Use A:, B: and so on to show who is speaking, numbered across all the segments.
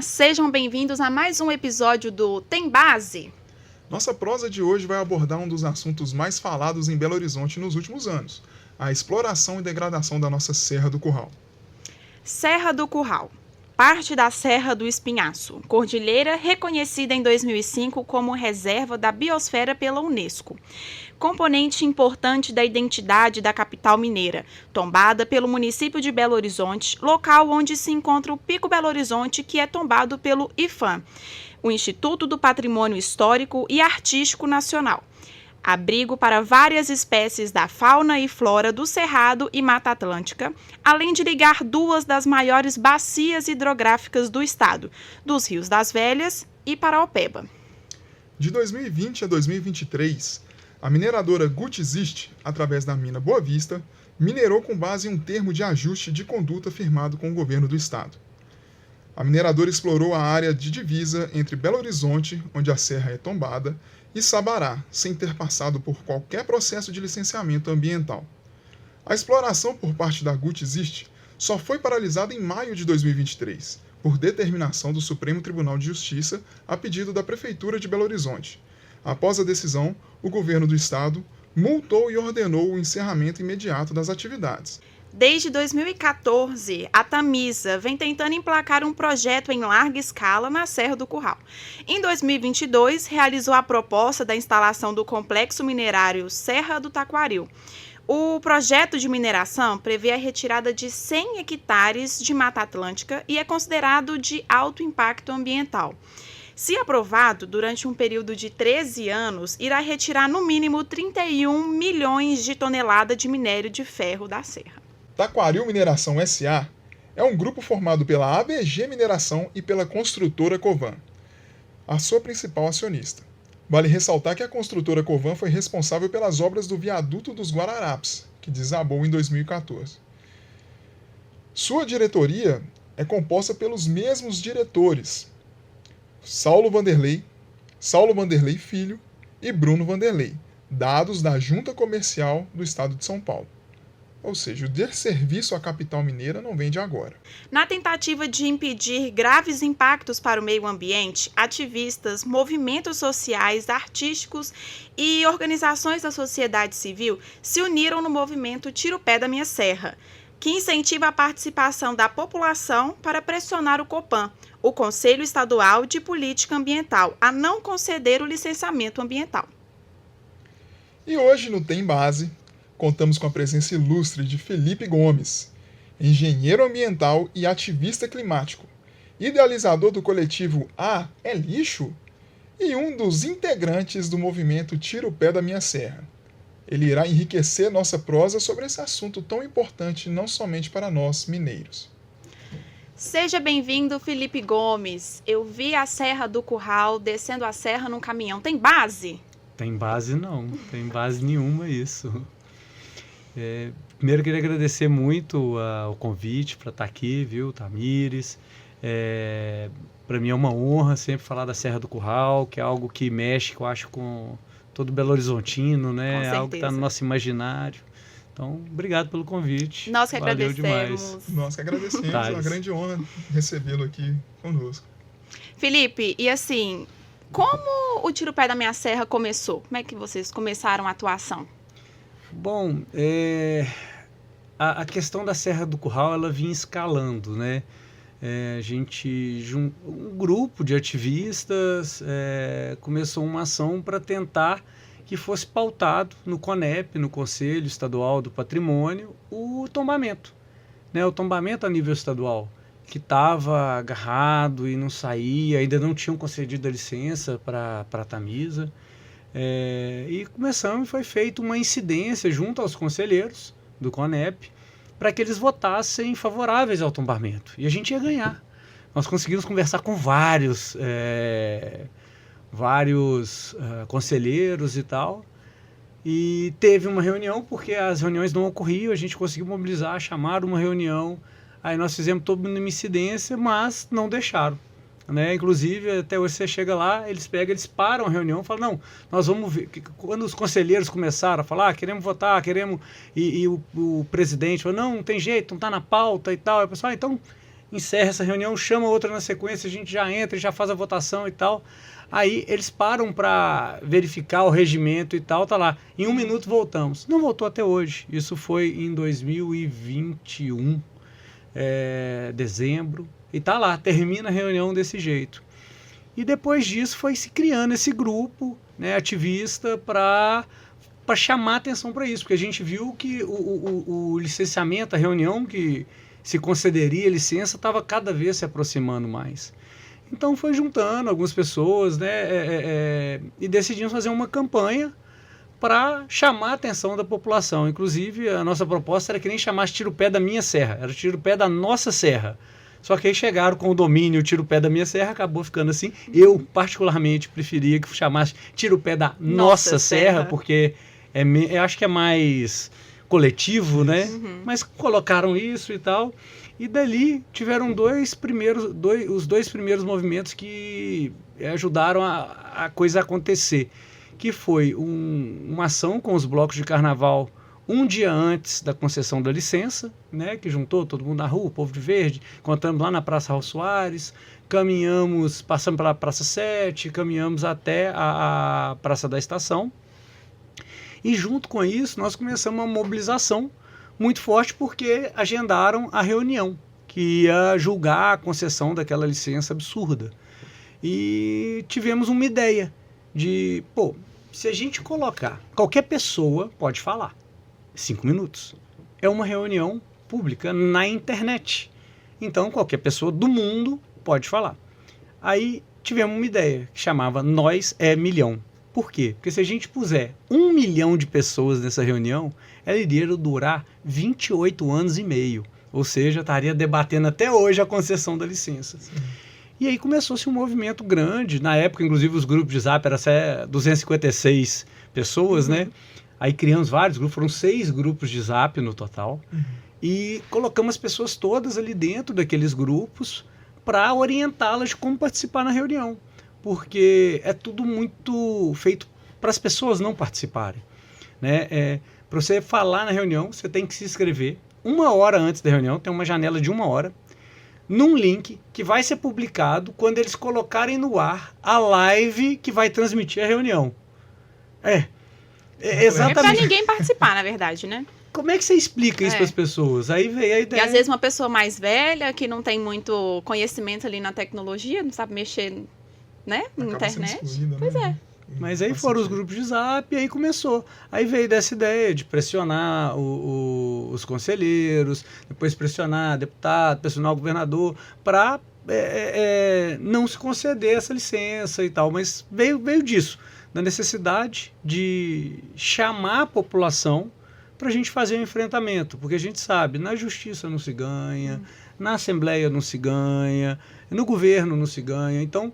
A: sejam bem-vindos a mais um episódio do Tem Base.
B: Nossa prosa de hoje vai abordar um dos assuntos mais falados em Belo Horizonte nos últimos anos, a exploração e degradação da nossa Serra do Curral.
A: Serra do Curral, parte da Serra do Espinhaço, cordilheira reconhecida em 2005 como reserva da biosfera pela Unesco. Componente importante da identidade da capital mineira, tombada pelo município de Belo Horizonte, local onde se encontra o Pico Belo Horizonte, que é tombado pelo IPHAN, o Instituto do Patrimônio Histórico e Artístico Nacional. Abrigo para várias espécies da fauna e flora do Cerrado e Mata Atlântica, além de ligar duas das maiores bacias hidrográficas do estado, dos Rios das Velhas e Paraopeba.
B: De 2020 a 2023, a mineradora Gutexist, através da mina Boa Vista, minerou com base em um termo de ajuste de conduta firmado com o governo do estado. A mineradora explorou a área de divisa entre Belo Horizonte, onde a serra é tombada, e Sabará, sem ter passado por qualquer processo de licenciamento ambiental. A exploração por parte da Gutexist só foi paralisada em maio de 2023, por determinação do Supremo Tribunal de Justiça a pedido da Prefeitura de Belo Horizonte. Após a decisão, o governo do estado multou e ordenou o encerramento imediato das atividades.
A: Desde 2014, a Tamisa vem tentando emplacar um projeto em larga escala na Serra do Curral. Em 2022, realizou a proposta da instalação do complexo minerário Serra do Taquaril. O projeto de mineração prevê a retirada de 100 hectares de Mata Atlântica e é considerado de alto impacto ambiental. Se aprovado, durante um período de 13 anos, irá retirar no mínimo 31 milhões de toneladas de minério de ferro da serra.
B: Taquaril Mineração S.A. é um grupo formado pela ABG Mineração e pela construtora Covan, a sua principal acionista. Vale ressaltar que a construtora Covan foi responsável pelas obras do viaduto dos Guararapes, que desabou em 2014. Sua diretoria é composta pelos mesmos diretores, Saulo Vanderlei Filho e Bruno Vanderlei, dados da Junta Comercial do Estado de São Paulo. Ou seja, o desserviço à capital mineira não vem de agora.
A: Na tentativa de impedir graves impactos para o meio ambiente, ativistas, movimentos sociais, artísticos e organizações da sociedade civil se uniram no movimento Tira o Pé da Minha Serra, que incentiva a participação da população para pressionar o Copan, o Conselho Estadual de Política Ambiental, a não conceder o licenciamento ambiental.
B: E hoje, no Tem Base, contamos com a presença ilustre de Felipe Gomes, engenheiro ambiental e ativista climático, idealizador do coletivo Ah, é Lixo? E um dos integrantes do movimento Tira o Pé da Minha Serra. Ele irá enriquecer nossa prosa sobre esse assunto tão importante não somente para nós, mineiros.
A: Seja bem-vindo, Felipe Gomes. Eu vi a Serra do Curral descendo a serra num caminhão. Tem base?
C: Tem base não, tem base nenhuma isso. Primeiro eu queria agradecer muito o convite para estar aqui, viu, Tamires. Para mim é uma honra sempre falar da Serra do Curral, que é algo que mexe, eu acho, com todo Belo Horizontino, né? É algo que está no nosso imaginário. Então, obrigado pelo convite.
A: Nós que
C: Valeu
A: agradecemos.
C: demais.
B: Nós que agradecemos, é uma grande honra recebê-lo aqui conosco.
A: Felipe, e assim, como o Tira o Pé da Minha Serra começou? Como é que vocês começaram a atuação?
C: Bom, a questão da Serra do Curral, ela vinha escalando, né? Um grupo de ativistas começou uma ação para tentar que fosse pautado no CONEP, no Conselho Estadual do Patrimônio, o tombamento, né? O tombamento a nível estadual, que estava agarrado e não saía, ainda não tinham concedido a licença para a Tamisa. E começamos, foi feita uma incidência junto aos conselheiros do CONEP para que eles votassem favoráveis ao tombamento. E a gente ia ganhar. Nós conseguimos conversar com vários conselheiros e tal. E teve uma reunião, porque as reuniões não ocorriam, a gente conseguiu mobilizar, chamaram uma reunião. Aí nós fizemos toda uma incidência, mas não deixaram. Né? Inclusive, até hoje você chega lá, eles param a reunião e falam, não, nós vamos ver. Quando os conselheiros começaram a falar, queremos votar, queremos... E o presidente falou, não tem jeito, não está na pauta e tal. Aí o pessoal, então, encerra essa reunião, chama outra na sequência, a gente já entra e já faz a votação e tal. Aí eles param para verificar o regimento e tal, tá lá. Em 1 minuto voltamos. Não voltou até hoje. Isso foi em 2021, dezembro. E tá lá, termina a reunião desse jeito. E depois disso foi se criando esse grupo, né, ativista para chamar atenção para isso. Porque a gente viu que o licenciamento, a reunião que se concederia licença, estava cada vez se aproximando mais. Então foi juntando algumas pessoas, né, e decidimos fazer uma campanha para chamar a atenção da população. Inclusive, a nossa proposta era que nem chamasse Tira o Pé da Minha Serra, era Tira o Pé da Nossa Serra. Só que aí chegaram com o domínio Tira o Pé da Minha Serra, acabou ficando assim. Eu, particularmente, preferia que chamasse Tira o Pé da Nossa Serra, porque eu acho que é mais coletivo, né?
A: Uhum.
C: Mas colocaram isso e tal. E dali tiveram os dois primeiros movimentos que ajudaram a coisa acontecer. Que foi uma ação com os blocos de carnaval um dia antes da concessão da licença, né, que juntou todo mundo na rua, o povo de verde, encontramos lá na Praça Raul Soares, passamos pela Praça 7, caminhamos até a Praça da Estação. E junto com isso, nós começamos uma mobilização muito forte porque agendaram a reunião que ia julgar a concessão daquela licença absurda. E tivemos uma ideia de, se a gente colocar, qualquer pessoa pode falar, 5 minutos. É uma reunião pública na internet. Então, qualquer pessoa do mundo pode falar. Aí tivemos uma ideia que chamava Nós é Milhão. Por quê? Porque se a gente puser 1 milhão de pessoas nessa reunião, ela iria durar 28 anos e meio. Ou seja, estaria debatendo até hoje a concessão da licença. Sim. E aí começou-se um movimento grande. Na época, inclusive, os grupos de Zap eram 256 pessoas, né? Aí criamos vários grupos, foram 6 grupos de Zap no total. E colocamos as pessoas todas ali dentro daqueles grupos para orientá-las de como participar na reunião. Porque é tudo muito feito para as pessoas não participarem, né? Para você falar na reunião, você tem que se inscrever 1 hora antes da reunião, tem uma janela de 1 hora, num link que vai ser publicado quando eles colocarem no ar a live que vai transmitir a reunião. Exatamente.
A: É para ninguém participar, na verdade, né?
C: Como é que você explica isso para as pessoas? Aí veio a ideia.
A: E às vezes uma pessoa mais velha, que não tem muito conhecimento ali na tecnologia, não sabe mexer, né, na internet. Pois é.
C: Mas aí foram os grupos de Zap e aí começou. Aí veio dessa ideia de pressionar os conselheiros, depois pressionar deputado, pressionar o governador para não se conceder essa licença e tal. Mas veio disso, da necessidade de chamar a população para a gente fazer um enfrentamento. Porque a gente sabe, na justiça não se ganha, na Assembleia não se ganha, no governo não se ganha. Então,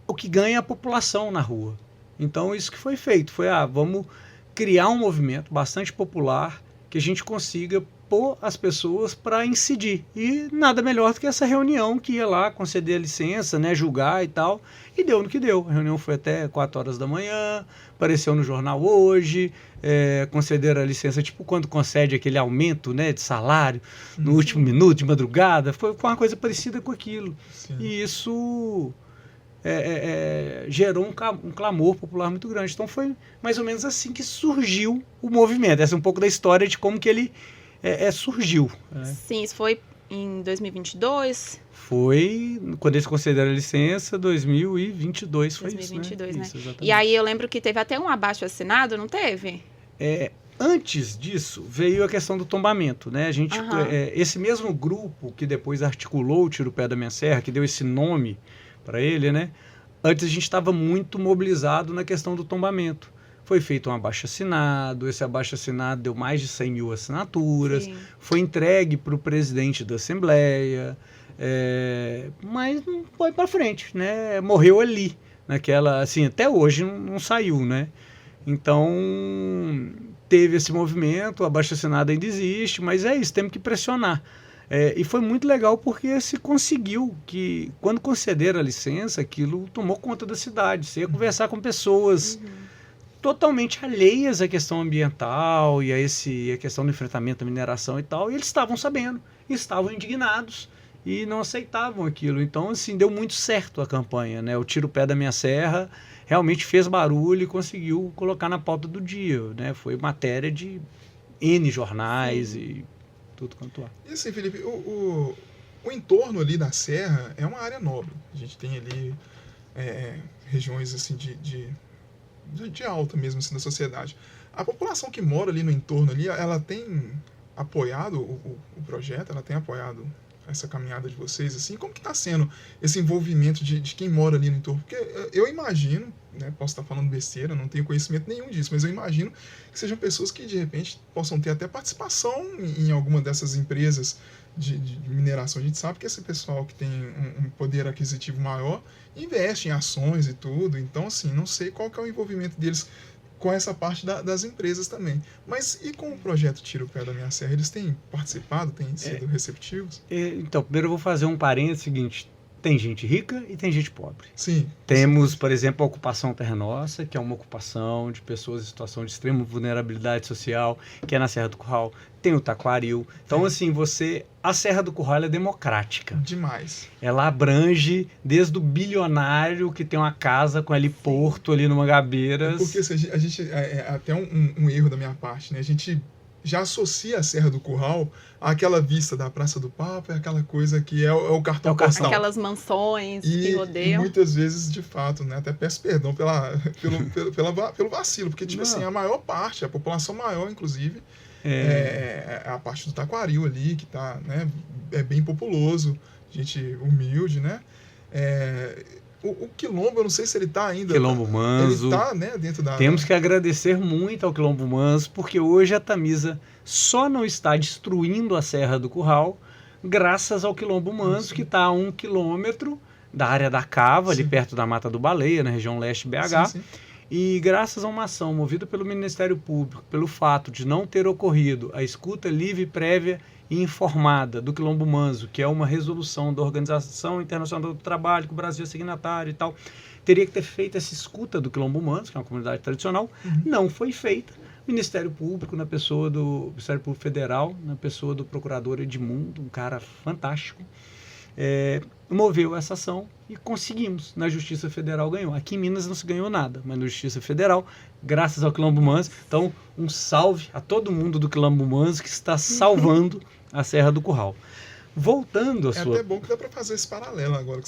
C: o que ganha é a população na rua. Então, isso que foi feito. Foi, vamos criar um movimento bastante popular que a gente consiga pôr as pessoas para incidir. E nada melhor do que essa reunião que ia lá conceder a licença, né, julgar e tal. E deu no que deu. A reunião foi até 4 horas da manhã, apareceu no jornal hoje, concederam a licença, tipo quando concede aquele aumento, né, de salário no último minuto, de madrugada. Foi uma coisa parecida com aquilo. Sim. E isso gerou um clamor popular muito grande. Então foi mais ou menos assim que surgiu o movimento. Essa é um pouco da história de como que ele surgiu.
A: Sim, isso foi em 2022?
C: Foi, quando eles concederam a licença, 2022 foi
A: 2022,
C: isso, né?
A: Isso, e aí eu lembro que teve até um abaixo-assinado, não teve?
C: Antes disso, veio a questão do tombamento, né? A gente, esse mesmo grupo que depois articulou o Tira o Pé da Minha Serra, que deu esse nome para ele, né? Antes a gente estava muito mobilizado na questão do tombamento. Foi feito um abaixo-assinado, esse abaixo-assinado deu mais de 100 mil assinaturas, Sim. Foi entregue para o presidente da Assembleia, mas não foi para frente, né? Morreu ali, naquela, assim, até hoje não saiu, né? Então, teve esse movimento, o abaixo-assinado ainda existe, mas é isso, temos que pressionar. E foi muito legal porque se conseguiu que, quando concederam a licença, aquilo tomou conta da cidade. Você ia conversar com pessoas totalmente alheias à questão ambiental e a questão do enfrentamento da mineração e tal, e eles estavam sabendo, estavam indignados e não aceitavam aquilo. Então, assim, deu muito certo a campanha, né? O Tira o Pé da Minha Serra realmente fez barulho e conseguiu colocar na pauta do dia, né? Foi matéria de N jornais e tudo quanto há.
B: E assim, Felipe, o entorno ali da serra é uma área nobre. A gente tem ali regiões assim de alta mesmo assim da sociedade. A população que mora ali no entorno ali, ela tem apoiado o projeto, ela tem apoiado essa caminhada de vocês, assim, como que está sendo esse envolvimento de quem mora ali no entorno? Porque eu imagino, né, posso estar falando besteira, não tenho conhecimento nenhum disso, mas eu imagino que sejam pessoas que de repente possam ter até participação em alguma dessas empresas de mineração. A gente sabe que esse pessoal que tem um poder aquisitivo maior investe em ações e tudo, então assim, não sei qual que é o envolvimento deles com essa parte das empresas também. Mas e com o projeto Tira o Pé da Minha Serra? Eles têm participado, têm sido receptivos?
C: Então, primeiro eu vou fazer um parênteses seguinte. Tem gente rica e tem gente pobre.
B: Sim.
C: Temos, por exemplo, a ocupação Terra Nossa, que é uma ocupação de pessoas em situação de extrema vulnerabilidade social, que é na Serra do Curral. Tem o Taquaril. Então, assim, a Serra do Curral é democrática.
B: Demais.
C: Ela abrange desde o bilionário que tem uma casa com heliporto ali no Mangabeiras.
B: Porque assim, a gente até um erro da minha parte, né? A gente já associa a Serra do Curral àquela vista da Praça do Papa, é aquela coisa que é o cartão postal.
A: Aquelas mansões que rodeiam.
B: E muitas vezes, de fato, né, até peço perdão pelo vacilo, porque, tipo assim, a maior parte, a população maior, inclusive, é a parte do Taquaril ali, que tá, né, é bem populoso, gente humilde, né? O Quilombo, eu não sei se ele está ainda...
C: Quilombo Manso.
B: Ele está, né, dentro da...
C: Temos que agradecer muito ao Quilombo Manso, porque hoje a Tamisa só não está destruindo a Serra do Curral graças ao Quilombo Manso, que está a 1 quilômetro da área da Cava, ali perto da Mata do Baleia, na região leste BH. Sim. E graças a uma ação movida pelo Ministério Público, pelo fato de não ter ocorrido a escuta livre, prévia e informada do Quilombo Manso, que é uma resolução da Organização Internacional do Trabalho, que o Brasil é signatário e tal, teria que ter feito essa escuta do Quilombo Manso, que é uma comunidade tradicional, não foi feita. O Ministério Público, na pessoa do Ministério Público Federal, na pessoa do procurador Edmundo, um cara fantástico, moveu essa ação e conseguimos. Na Justiça Federal ganhou. Aqui em Minas não se ganhou nada, mas na Justiça Federal, graças ao Quilombo Manso. Então, um salve a todo mundo do Quilombo Manso que está salvando a Serra do Curral. Voltando à sua...
B: É até bom que dá para fazer esse paralelo agora,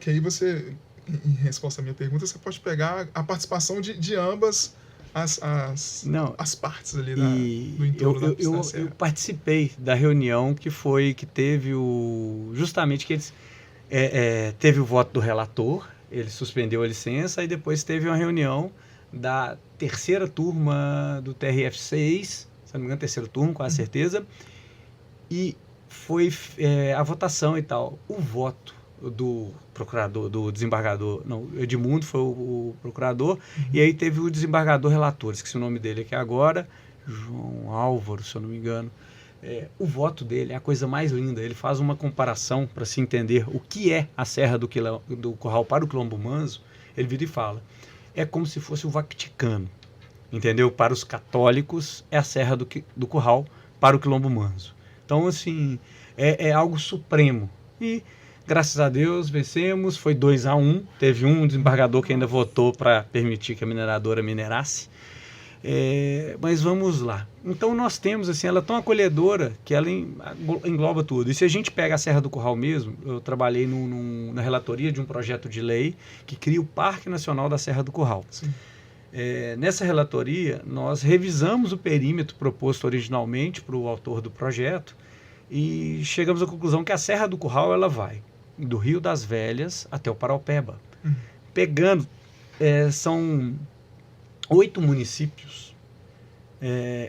B: que aí você, em resposta à minha pergunta, você pode pegar a participação de ambas as partes ali do entorno da Serra.
C: Eu participei da reunião que teve justamente que eles teve o voto do relator, ele suspendeu a licença, e depois teve uma reunião da terceira turma do TRF6, se não me engano, terceiro turno, com a certeza, e foi a votação e tal. O voto do procurador, do desembargador, não, Edmundo foi o procurador, e aí teve o desembargador relator, esqueci o nome dele aqui agora, João Álvaro, se eu não me engano. O voto dele é a coisa mais linda. Ele faz uma comparação para se entender o que é a Serra do Curral para o Quilombo Manso. Ele vira e fala: é como se fosse o Vaticano, entendeu? Para os católicos é a Serra do Curral, para o Quilombo Manso. Então, assim, é algo supremo. E graças a Deus vencemos, foi 2-1. Teve um desembargador que ainda votou para permitir que a mineradora minerasse. Mas vamos lá. Então nós temos, assim, ela é tão acolhedora que ela engloba tudo. E se a gente pega a Serra do Curral mesmo, eu trabalhei na relatoria de um projeto de lei que cria o Parque Nacional da Serra do Curral. Nessa relatoria, nós revisamos o perímetro proposto originalmente para o autor do projeto e chegamos à conclusão que a Serra do Curral ela vai do Rio das Velhas até o Paraupeba. Pegando, são 8 municípios.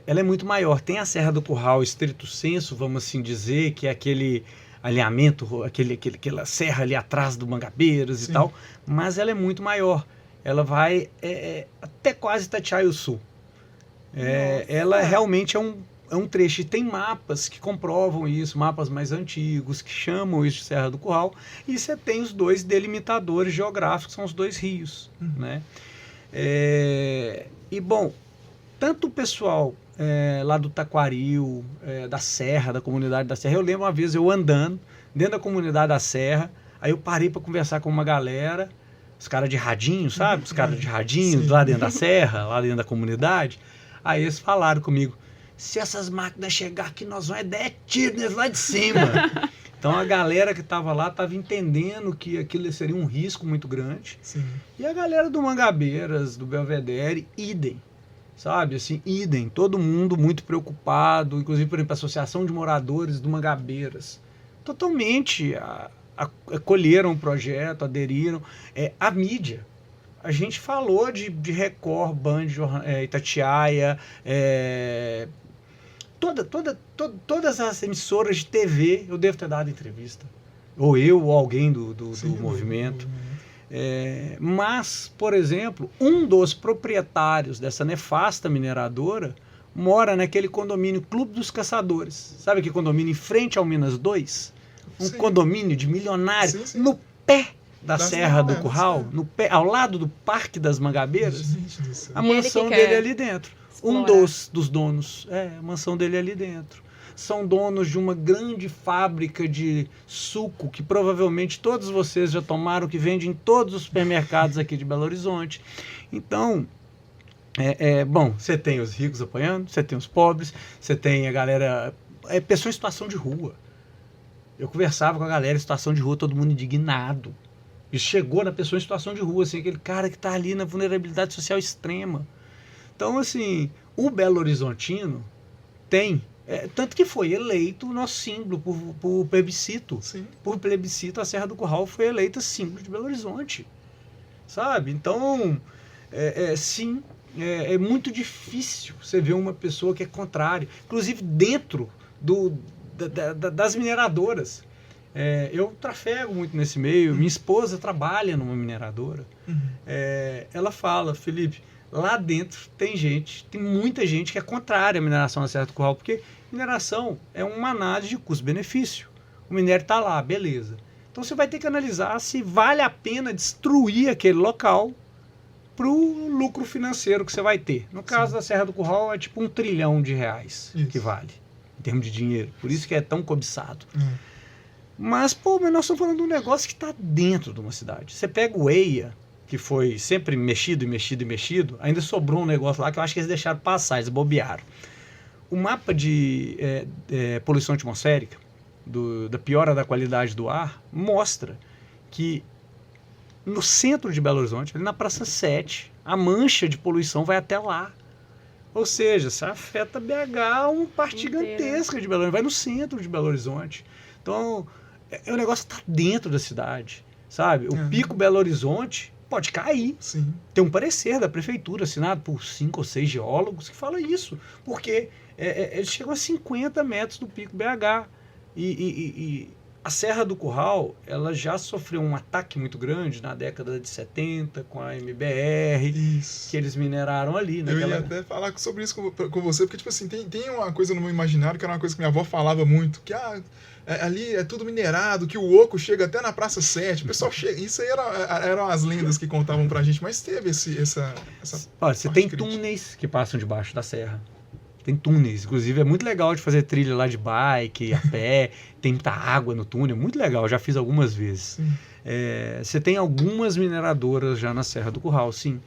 C: Ela é muito maior. Tem a Serra do Curral estrito sensu, vamos assim dizer, que é aquele alinhamento, aquela serra ali atrás do Mangabeiras e tal, mas ela é muito maior. Ela vai até quase Itatiaia-Sul. Ela realmente é um trecho. E tem mapas que comprovam isso, mapas mais antigos, que chamam isso de Serra do Curral. E você tem os 2 delimitadores geográficos, são os 2 rios, né? E bom, tanto o pessoal lá do Taquaril, da Serra, da comunidade da Serra, eu lembro uma vez eu andando dentro da comunidade da Serra. Aí eu parei para conversar com uma galera, os caras de radinho, sabe? Os caras de radinho,
B: Sim.
C: lá dentro da Serra, lá dentro da comunidade. Aí eles falaram comigo, se essas máquinas chegar aqui, nós vamos dar tiro neles lá de cima. Então a galera que estava lá estava entendendo que aquilo seria um risco muito grande.
B: Sim.
C: E a galera do Mangabeiras, do Belvedere, idem. Sabe, assim, idem. Todo mundo muito preocupado, inclusive, por exemplo, a Associação de Moradores do Mangabeiras. Totalmente acolheram o projeto, aderiram. A mídia. A gente falou de Record, Band, Itatiaia, todas as emissoras de TV, eu devo ter dado entrevista. Ou eu, ou alguém do movimento. Mas, por exemplo, um dos proprietários dessa nefasta mineradora mora naquele condomínio Clube dos Caçadores. Sabe aquele condomínio em frente ao Minas 2? Um condomínio de milionários, no pé da Serra do Curral, no pé, ao lado do Parque das Mangabeiras. A mansão dele é ali dentro. Um dos donos. A mansão dele é ali dentro. São donos de uma grande fábrica de suco que provavelmente todos vocês já tomaram, que vende em todos os supermercados aqui de Belo Horizonte. Então, bom, você tem os ricos apoiando, você tem os pobres, você tem a galera, pessoa em situação de rua. Eu conversava com a galera em situação de rua, todo mundo indignado. Isso chegou na pessoa em situação de rua, assim, aquele cara que está ali na vulnerabilidade social extrema. Então, assim, o Belo Horizontino tem, tanto que foi eleito o nosso símbolo por plebiscito.
B: Sim.
C: Por plebiscito, a Serra do Curral foi eleita símbolo de Belo Horizonte. Sabe? Então, sim, é muito difícil você ver uma pessoa que é contrária. Inclusive, dentro das mineradoras. Eu trafego muito nesse meio. Minha esposa trabalha numa mineradora. Ela fala, Felipe, lá dentro tem muita gente que é contrária à mineração na Serra do Curral, porque mineração é uma análise de custo-benefício. O minério está lá, beleza. Então você vai ter que analisar se vale a pena destruir aquele local para o lucro financeiro que você vai ter. No caso da Serra do Curral é tipo R$1 trilhão que vale, em termos de dinheiro. Por isso que é tão cobiçado. Mas nós estamos falando de um negócio que está dentro de uma cidade. Você pega o EIA, que foi sempre mexido, ainda sobrou um negócio lá que eu acho que eles deixaram passar, eles bobearam. O mapa de poluição atmosférica, da piora da qualidade do ar, mostra que no centro de Belo Horizonte, ali na Praça 7, a mancha de poluição vai até lá. Ou seja, isso afeta BH, uma parte gigantesca de Belo Horizonte, vai no centro de Belo Horizonte. Então, o negócio está dentro da cidade, sabe? O Pico Belo Horizonte pode cair.
B: Sim.
C: Tem um parecer da prefeitura assinado por 5 ou 6 geólogos que fala isso, porque ele chegou a 50 metros do Pico BH. E a Serra do Curral, ela já sofreu um ataque muito grande na década de 70 com a MBR,
B: Isso.
C: que eles mineraram ali.
B: Eu ia até falar sobre isso com você, porque tipo assim, tem uma coisa no meu imaginário que era uma coisa que minha avó falava muito, que ali é tudo minerado, que o oco chega até na Praça 7, o pessoal chega, isso aí eram as lendas que contavam pra gente, mas teve essa
C: Olha, você tem túneis que passam debaixo da serra. Tem túneis, inclusive é muito legal de fazer trilha lá de bike, a pé, tem muita água no túnel, muito legal, já fiz algumas vezes. Você tem algumas mineradoras já na Serra do Curral, sim.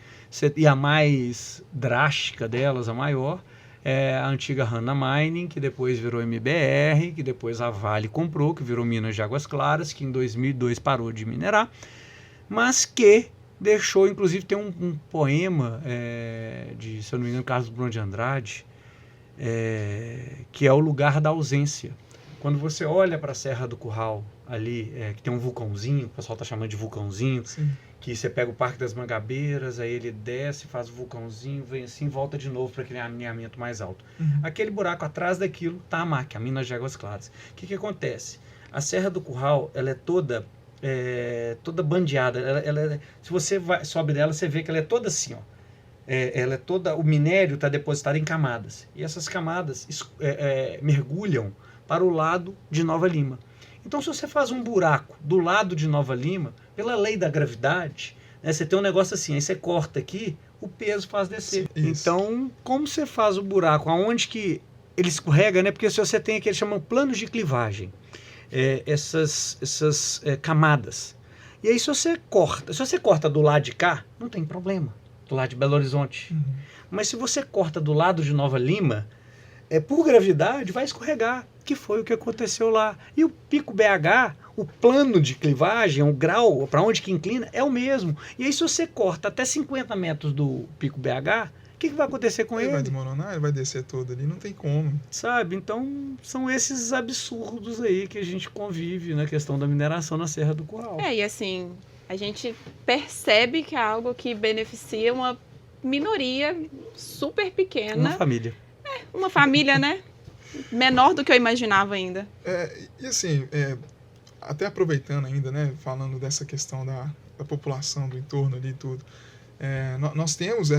C: E a mais drástica delas, a maior, é a antiga Hanna Mining, que depois virou MBR, que depois a Vale comprou, que virou Minas de Águas Claras, que em 2002 parou de minerar, mas que deixou, inclusive tem um poema de, se eu não me engano, Carlos Drummond de Andrade, que é o lugar da ausência. Quando você olha para a Serra do Curral, ali, que tem um vulcãozinho, o pessoal está chamando de vulcãozinho,
B: Sim.
C: que você pega o Parque das Mangabeiras, aí ele desce, faz o vulcãozinho, vem assim, volta de novo para aquele alinhamento mais alto. Aquele buraco atrás daquilo está a MAC, a Minas de Águas Claras. O que acontece? A Serra do Curral, ela é toda bandeada. Se você sobe dela, você vê que ela é toda assim, ó. Ela é toda, o minério está depositado em camadas. E essas camadas mergulham para o lado de Nova Lima. Então, se você faz um buraco do lado de Nova Lima, pela lei da gravidade, né, você tem um negócio assim, aí você corta aqui, o peso faz descer.
B: Isso.
C: Então, como você faz o buraco? Aonde que ele escorrega, né? Porque se você tem aquele chamam planos de clivagem. essas camadas. E aí se você corta do lado de cá, não tem problema, do lado de Belo Horizonte. Mas se você corta do lado de Nova Lima, por gravidade vai escorregar, que foi o que aconteceu lá. E o Pico BH, o plano de clivagem, o grau para onde que inclina, é o mesmo. E aí se você corta até 50 metros do Pico BH, o que vai acontecer com ele?
B: Ele vai desmoronar, ele vai descer todo ali, não tem como.
C: Sabe? Então, são esses absurdos aí que a gente convive na questão da mineração na Serra do Curral.
A: E assim, a gente percebe que é algo que beneficia uma minoria super pequena.
C: Uma família.
A: Uma família, né? Menor do que eu imaginava ainda.
B: E assim, até aproveitando ainda, né, falando dessa questão da população do entorno ali e tudo, nós temos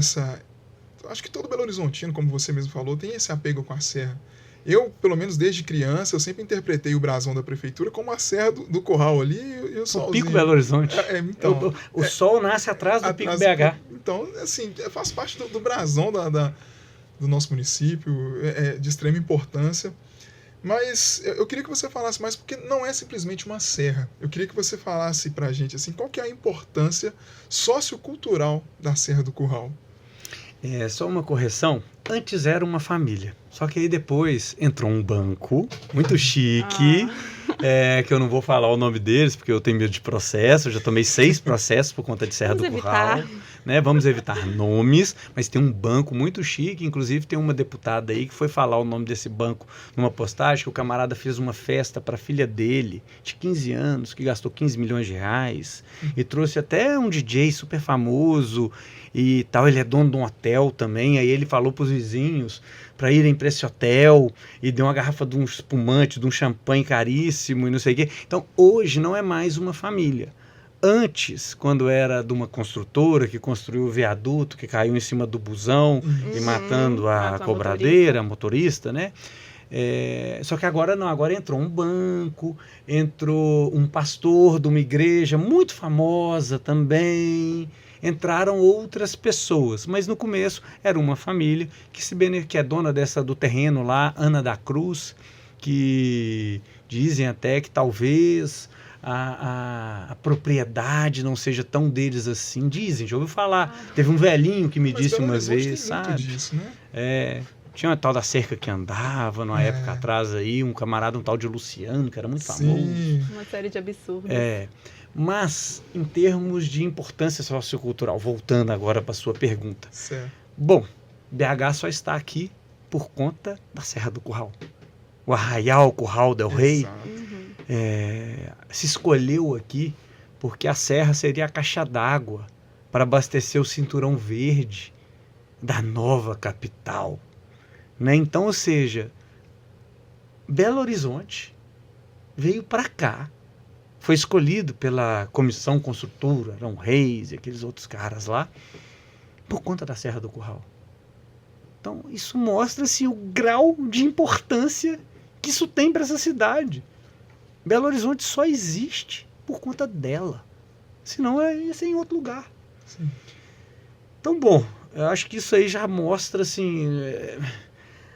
B: acho que todo Belo Horizontino, como você mesmo falou, tem esse apego com a serra. Eu, pelo menos desde criança, eu sempre interpretei o brasão da prefeitura como a Serra do Curral ali e o solzinho.
C: O Pico Belo Horizonte.
B: Então,
C: o sol nasce atrás do Pico BH.
B: Então, assim, faz parte do brasão do nosso município, de extrema importância. Mas eu queria que você falasse mais, porque não é simplesmente uma serra. Eu queria que você falasse pra gente, assim, qual que é a importância sociocultural da Serra do Curral.
C: Só uma correção, antes era uma família, só que aí depois entrou um banco muito chique, que eu não vou falar o nome deles, porque eu tenho medo de processo, eu já tomei 6 processos por conta de Serra do Curral, né? Vamos evitar nomes, mas tem um banco muito chique, inclusive tem uma deputada aí que foi falar o nome desse banco numa postagem, que o camarada fez uma festa para a filha dele, de 15 anos, que gastou 15 milhões de reais, e trouxe até um DJ super famoso, e tal, ele é dono de um hotel também, aí ele falou para os vizinhos para irem para esse hotel e deu uma garrafa de um espumante, de um champanhe caríssimo e não sei o quê. Então, hoje não é mais uma família. Antes, quando era de uma construtora que construiu o viaduto, que caiu em cima do busão e matando a cobradeira, a motorista, né? Só que agora não, agora entrou um banco, entrou um pastor de uma igreja muito famosa também, entraram outras pessoas, mas no começo era uma família que é dona do terreno lá, Ana da Cruz, que dizem até que talvez a propriedade não seja tão deles assim, dizem, já ouviu falar, teve um velhinho que me disse uma vez, sabe?
B: Disso, né?
C: Tinha uma tal da cerca que andava numa época atrás aí, um camarada, um tal de Luciano, que era muito famoso.
A: Uma série de absurdos.
C: Mas, em termos de importância sociocultural, voltando agora para a sua pergunta.
B: Certo.
C: Bom, BH só está aqui por conta da Serra do Curral. O Arraial Curral del Rei se escolheu aqui porque a serra seria a caixa d'água para abastecer o cinturão verde da nova capital. Né? Então, ou seja, Belo Horizonte veio para cá, foi escolhido pela comissão construtora, Arão Reis e aqueles outros caras lá, por conta da Serra do Curral. Então, isso mostra-se o grau de importância que isso tem para essa cidade. Belo Horizonte só existe por conta dela. Senão ia ser em outro lugar.
B: Sim.
C: Então, bom, eu acho que isso aí já mostra, assim...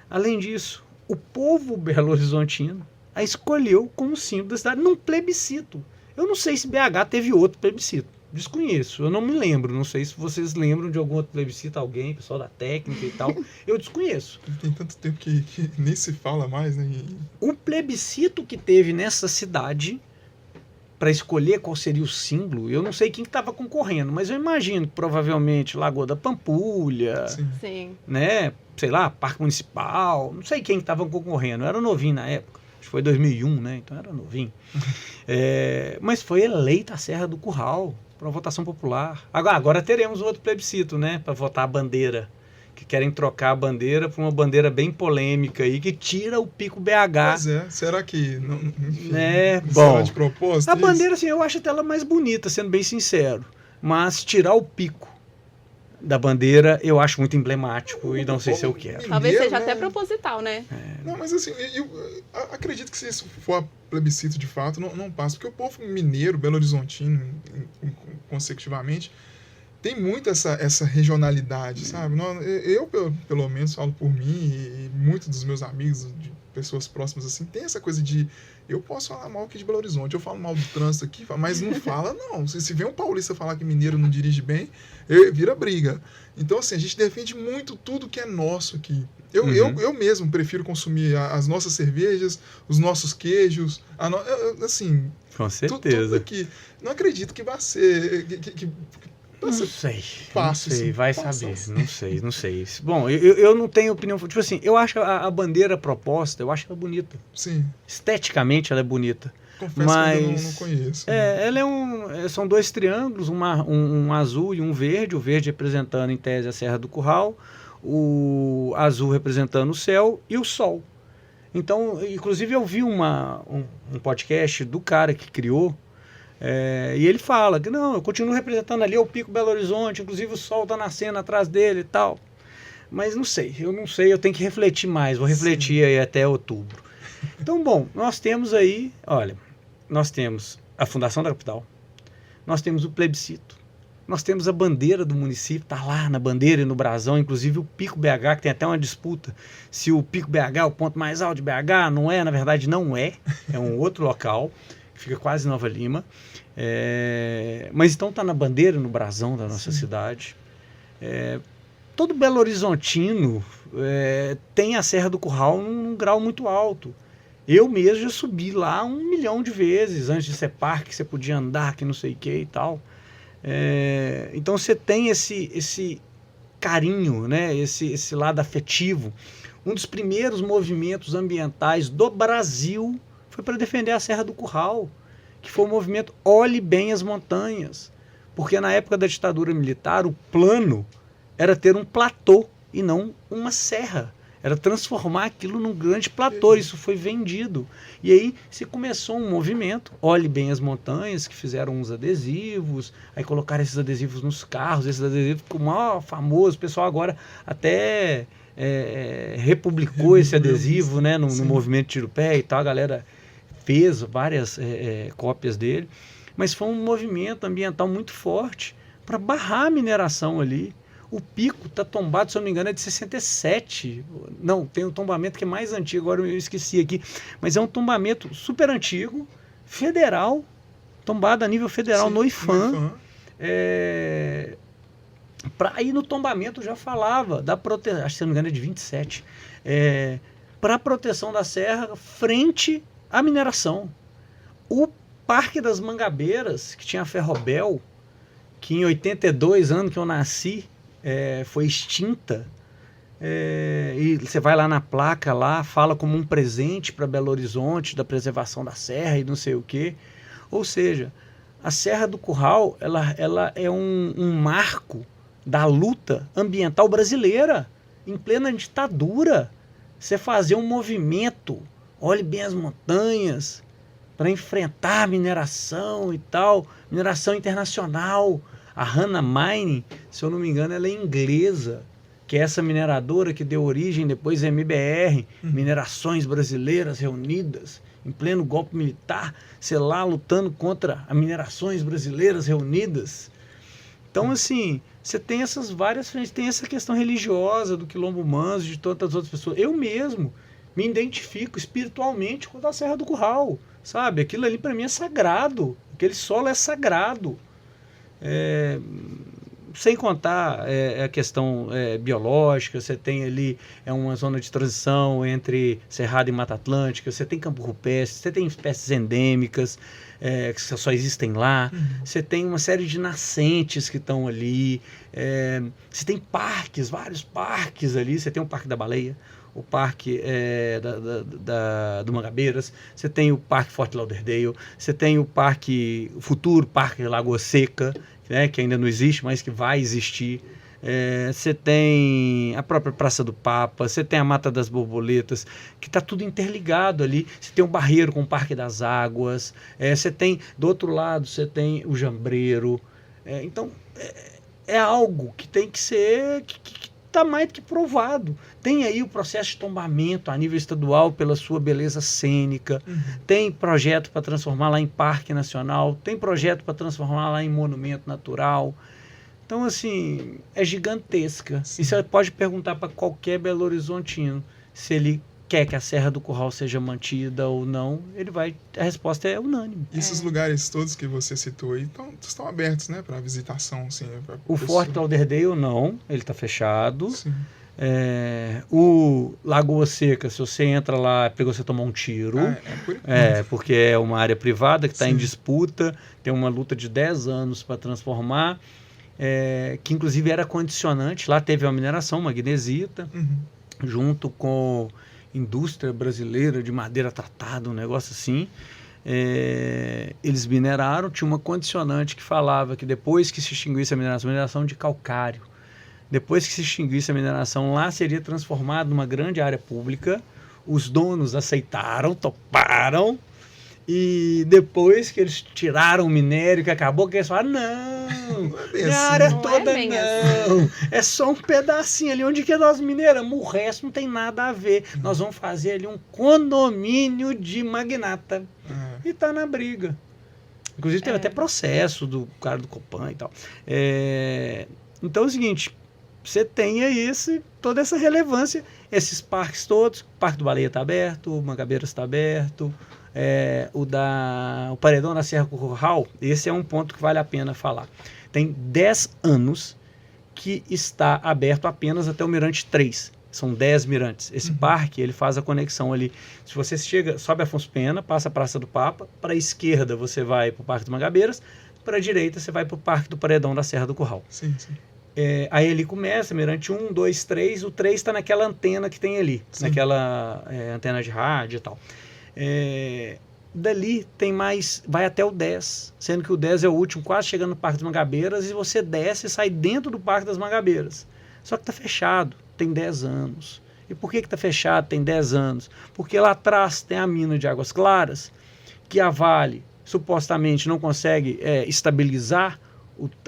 C: Além disso, o povo belo-horizontino a escolheu como símbolo da cidade num plebiscito. Eu não sei se BH teve outro plebiscito. Desconheço, eu não me lembro. Não sei se vocês lembram de algum outro plebiscito, alguém, pessoal da técnica e tal. Eu desconheço.
B: Tem tanto tempo que nem se fala mais, né?
C: O plebiscito que teve nessa cidade para escolher qual seria o símbolo, eu não sei quem estava concorrendo, mas eu imagino que provavelmente Lagoa da Pampulha,
A: Sim.
C: né? Sei lá, Parque Municipal, não sei quem estava concorrendo. Eu era novinho na época. Acho que foi 2001, né? Então era novinho. Mas foi eleita a Serra do Curral para uma votação popular. Agora teremos outro plebiscito, né? Para votar a bandeira. Que querem trocar a bandeira por uma bandeira bem polêmica aí, que tira o Pico BH.
B: Pois será que não, enfim,
C: bom,
B: será de propósito?
C: A bandeira, assim, eu acho até ela mais bonita, sendo bem sincero. Mas tirar o pico da bandeira, eu acho muito emblemático e não sei se eu quero.
A: Talvez seja até proposital, né?
B: Não, mas assim, eu acredito que se isso for a plebiscito de fato, não passa. Porque o povo mineiro, belo-horizontino, consecutivamente, tem muito essa regionalidade, sabe? Eu, pelo menos, falo por mim e muitos dos meus amigos pessoas próximas assim, tem essa coisa de eu posso falar mal aqui de Belo Horizonte, eu falo mal do trânsito aqui, mas não fala não. Se vem um paulista falar que mineiro não dirige bem, vira briga. Então assim, a gente defende muito tudo que é nosso aqui. Eu mesmo prefiro consumir as nossas cervejas, os nossos queijos, assim,
C: com certeza.
B: Tudo aqui. Não acredito que vai ser
C: não sei,
B: fácil,
C: não sei,
B: assim,
C: vai
B: fácil,
C: saber, assim. não sei. Bom, eu não tenho opinião, tipo assim, eu acho a bandeira proposta, eu acho ela bonita.
B: Sim.
C: Esteticamente ela é bonita.
B: Confesso
C: mas,
B: que eu não conheço. Né?
C: Ela são dois triângulos, um azul e um verde, o verde representando em tese a Serra do Curral, o azul representando o céu e o sol. Então, inclusive eu vi um podcast do cara que criou, e ele fala que não, eu continuo representando ali o Pico Belo Horizonte, inclusive o sol está nascendo atrás dele e tal. Mas não sei, eu tenho que refletir mais, vou refletir aí até outubro. Então, bom, nós temos aí, olha, nós temos a fundação da capital, nós temos o plebiscito, nós temos a bandeira do município, está lá na bandeira e no brasão, inclusive o Pico BH, que tem até uma disputa, se o Pico BH é o ponto mais alto de BH, não é, na verdade não é um outro local, que fica quase em Nova Lima, mas então está na bandeira e no brasão da nossa cidade. Todo Belo Horizontino tem a Serra do Curral num grau muito alto. Eu mesmo já subi lá 1 milhão de vezes, antes de ser parque, você podia andar, que não sei o que e tal. Então você tem esse carinho, né? esse lado afetivo. Um dos primeiros movimentos ambientais do Brasil foi para defender a Serra do Curral, que foi o movimento Olhe Bem as Montanhas, porque na época da ditadura militar o plano era ter um platô e não uma serra, era transformar aquilo num grande platô. Isso foi vendido, e aí se começou um movimento, Olhe Bem as Montanhas, que fizeram uns adesivos, aí colocaram esses adesivos nos carros, esses adesivos ficou maior famoso, o pessoal agora até republicou esse adesivo, né, no movimento Tiro Pé e tal, a galera fez várias cópias dele, mas foi um movimento ambiental muito forte para barrar a mineração ali. O pico está tombado, se eu não me engano, é de 67. Não, tem um tombamento que é mais antigo, agora eu esqueci aqui. Mas é um tombamento super antigo, federal, tombado a nível federal. Sim, no IFAM. Aí no tombamento já falava da proteção, acho que se não me engano é de 27, para a proteção da serra frente à mineração. O Parque das Mangabeiras, que tinha a Ferrobel, que em 82 anos que eu nasci, foi extinta, e você vai lá na placa, lá fala como um presente para Belo Horizonte, da preservação da serra e não sei o quê. Ou seja, a Serra do Curral ela é um marco da luta ambiental brasileira, em plena ditadura. Você fazer um movimento, Olhe Bem as Montanhas, para enfrentar a mineração e tal, mineração internacional. A Hannah Mining, se eu não me engano, ela é inglesa, que é essa mineradora que deu origem depois à MBR, Minerações Brasileiras Reunidas, em pleno golpe militar, sei lá, lutando contra as Minerações Brasileiras Reunidas. Então, assim, você tem essas várias frentes, tem essa questão religiosa do Quilombo Manso, de tantas outras pessoas. Eu mesmo me identifico espiritualmente com a Serra do Curral, sabe? Aquilo ali para mim é sagrado, aquele solo é sagrado. Sem contar a questão biológica, você tem ali uma zona de transição entre Cerrado e Mata Atlântica, você tem campo rupestre, você tem espécies endêmicas que só existem lá, você tem uma série de nascentes que estão ali, você tem parques, vários parques ali, você tem o Parque da Baleia, o Parque do Mangabeiras, você tem o Parque Fort Lauderdale, você tem o futuro Parque Lagoa Seca, né, que ainda não existe, mas que vai existir. Você tem a própria Praça do Papa, você tem a Mata das Borboletas, que está tudo interligado ali. Você tem o Barreiro com o Parque das Águas, você tem, do outro lado, você tem o Jambreiro. Então, é algo que tem que ser... está mais do que provado. Tem aí o processo de tombamento a nível estadual pela sua beleza cênica, tem projeto para transformar lá em parque nacional, tem projeto para transformar lá em monumento natural. Então, assim, é gigantesca. Sim. E você pode perguntar para qualquer Belo Horizontino se ele quer que a Serra do Curral seja mantida ou não, a resposta é unânime.
B: E esses lugares todos que você citou aí estão abertos, né, para visitação, assim,
C: O Forte Lauderdale não, ele está fechado.
B: Sim.
C: O Lagoa Seca, se você entra lá, é para você tomar um tiro. Porque é uma área privada que está em disputa, tem uma luta de 10 anos para transformar, que inclusive era condicionante. Lá teve uma mineração, magnesita, junto com indústria brasileira de madeira tratada, um negócio assim. Eles mineraram, tinha uma condicionante que falava que depois que se extinguisse a mineração de calcário, depois que se extinguisse a mineração, lá seria transformado numa grande área pública. Os donos aceitaram, toparam, e depois que eles tiraram o minério, que acabou, que eles falaram, não é a área toda não, é só um pedacinho ali, onde que nós mineramos, o resto não tem nada a ver, nós vamos fazer ali um condomínio de magnata, e tá na briga. Inclusive teve até processo do cara do Copan e tal. Então é o seguinte, você tem aí toda essa relevância, esses parques todos, o Parque do Baleia está aberto, o Mangabeiras está aberto, o Paredão da Serra do Curral, esse é um ponto que vale a pena falar. Tem 10 anos que está aberto apenas até o Mirante 3. São 10 mirantes. Esse parque, ele faz a conexão ali. Se você sobe Afonso Pena, passa a Praça do Papa, para a esquerda você vai para o Parque do Mangabeiras, para a direita você vai para o Parque do Paredão da Serra do Curral.
B: Sim.
C: Aí ele começa, Mirante 1, 2, 3, o 3 está naquela antena que tem ali, naquela antena de rádio e tal. Dali tem mais, vai até o 10, sendo que o 10 é o último, quase chegando no Parque das Mangabeiras, e você desce e sai dentro do Parque das Mangabeiras. Só que está fechado, tem 10 anos. E por que está fechado, tem 10 anos? Porque lá atrás tem a mina de Águas Claras, que a Vale supostamente não consegue estabilizar,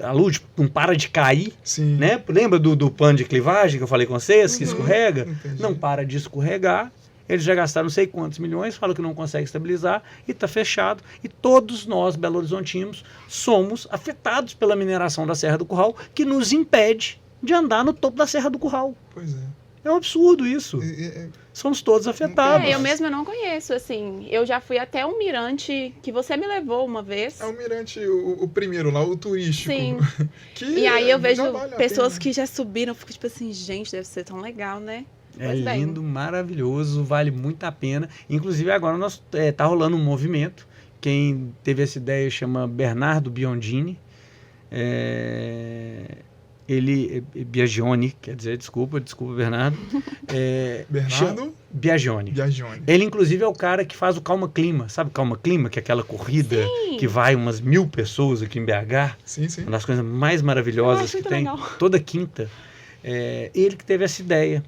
C: a luz não para de cair, né? Lembra do pano de clivagem que eu falei com vocês, que escorrega?
B: Entendi.
C: Não para de escorregar, eles já gastaram não sei quantos milhões, falam que não consegue estabilizar e está fechado. E todos nós, belo-horizontinos, somos afetados pela mineração da Serra do Curral, que nos impede de andar no topo da Serra do Curral.
B: Pois é.
C: É um absurdo isso. Somos todos afetados.
A: Eu mesma não conheço, assim. Eu já fui até um mirante que você me levou uma vez.
B: É o mirante, o primeiro lá, o turístico.
A: Sim.
B: Que
A: e aí eu vejo
B: vale
A: pessoas que já subiram, eu fico tipo assim, gente, deve ser tão legal, né?
C: É lindo, maravilhoso, vale muito a pena. Inclusive agora nós tá rolando um movimento. Quem teve essa ideia chama Bernardo Biondini. Ele, Biagioni, quer dizer, desculpa, Bernardo.
B: Bernardo
C: Biagioni. Ele, inclusive, é o cara que faz o Calma Clima. Sabe Calma Clima? Que é aquela corrida que vai umas 1000 pessoas aqui em BH.
B: Sim.
C: Uma das coisas mais maravilhosas que tem. Legal. Toda quinta. Ele que teve essa ideia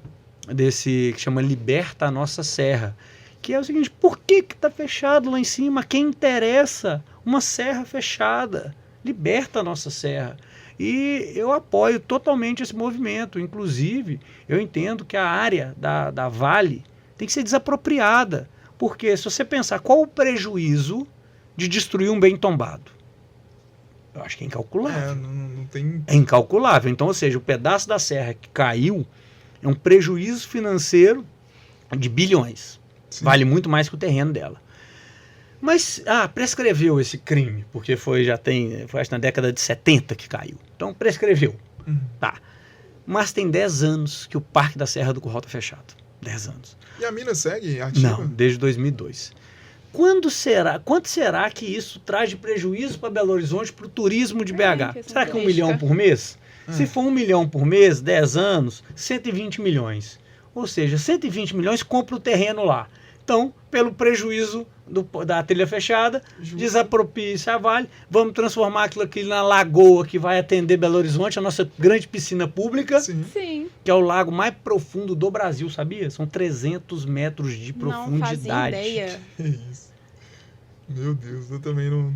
C: desse, que chama Liberta a Nossa Serra. Que é o seguinte, por que está fechado lá em cima? Quem interessa? Uma serra fechada. Liberta a nossa serra. E eu apoio totalmente esse movimento. Inclusive, eu entendo que a área da Vale tem que ser desapropriada. Porque se você pensar qual o prejuízo de destruir um bem tombado, eu acho que é incalculável.
B: Não tem...
C: É incalculável. Então, ou seja, o pedaço da serra que caiu é um prejuízo financeiro de bilhões. Sim. Vale muito mais que o terreno dela. Mas, prescreveu esse crime, porque foi acho na década de 70 que caiu. Então, prescreveu. Tá. Mas tem 10 anos que o Parque da Serra do Curral está fechado. 10 anos.
B: E a mina segue ativa?
C: Não, desde 2002. Quanto será que isso traz de prejuízo para Belo Horizonte, para o turismo de BH? Será que é 1 milhão por mês? Se for 1 milhão por mês, 10 anos, 120 milhões. Ou seja, 120 milhões compra o terreno lá. Então, pelo prejuízo da trilha fechada, desapropria-se a Vale, vamos transformar aquilo aqui na lagoa que vai atender Belo Horizonte, a nossa grande piscina pública,
A: Sim.
C: que é o lago mais profundo do Brasil, sabia? São 300 metros de profundidade.
A: Não fazia ideia.
B: Que isso. Meu Deus, eu também não...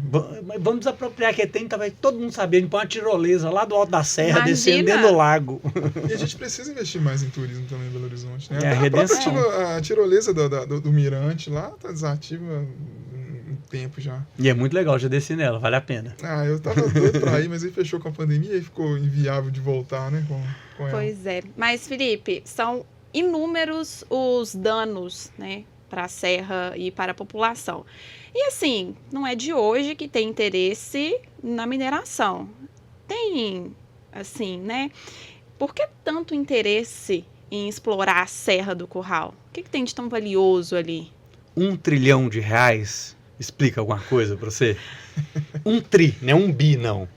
C: Vamos desapropriar que tem, vai todo mundo saber, a gente põe uma tirolesa lá do alto da serra, descendo dentro do lago.
B: E a gente precisa investir mais em turismo também em Belo Horizonte, né?
C: A redenção.
B: A tirolesa do Mirante lá tá desativa há um tempo já.
C: E é muito legal, já desci nela, vale a pena.
B: Eu tava doido pra ir, mas aí fechou com a pandemia e ficou inviável de voltar, né, com ela.
A: Pois é. Mas, Felipe, são inúmeros os danos, né, para a serra e para a população. E assim, não é de hoje que tem interesse na mineração. Tem, assim, né? Por que tanto interesse em explorar a Serra do Curral? O que tem de tão valioso ali?
C: R$1 trilhão explica alguma coisa para você? Não é um bi, não.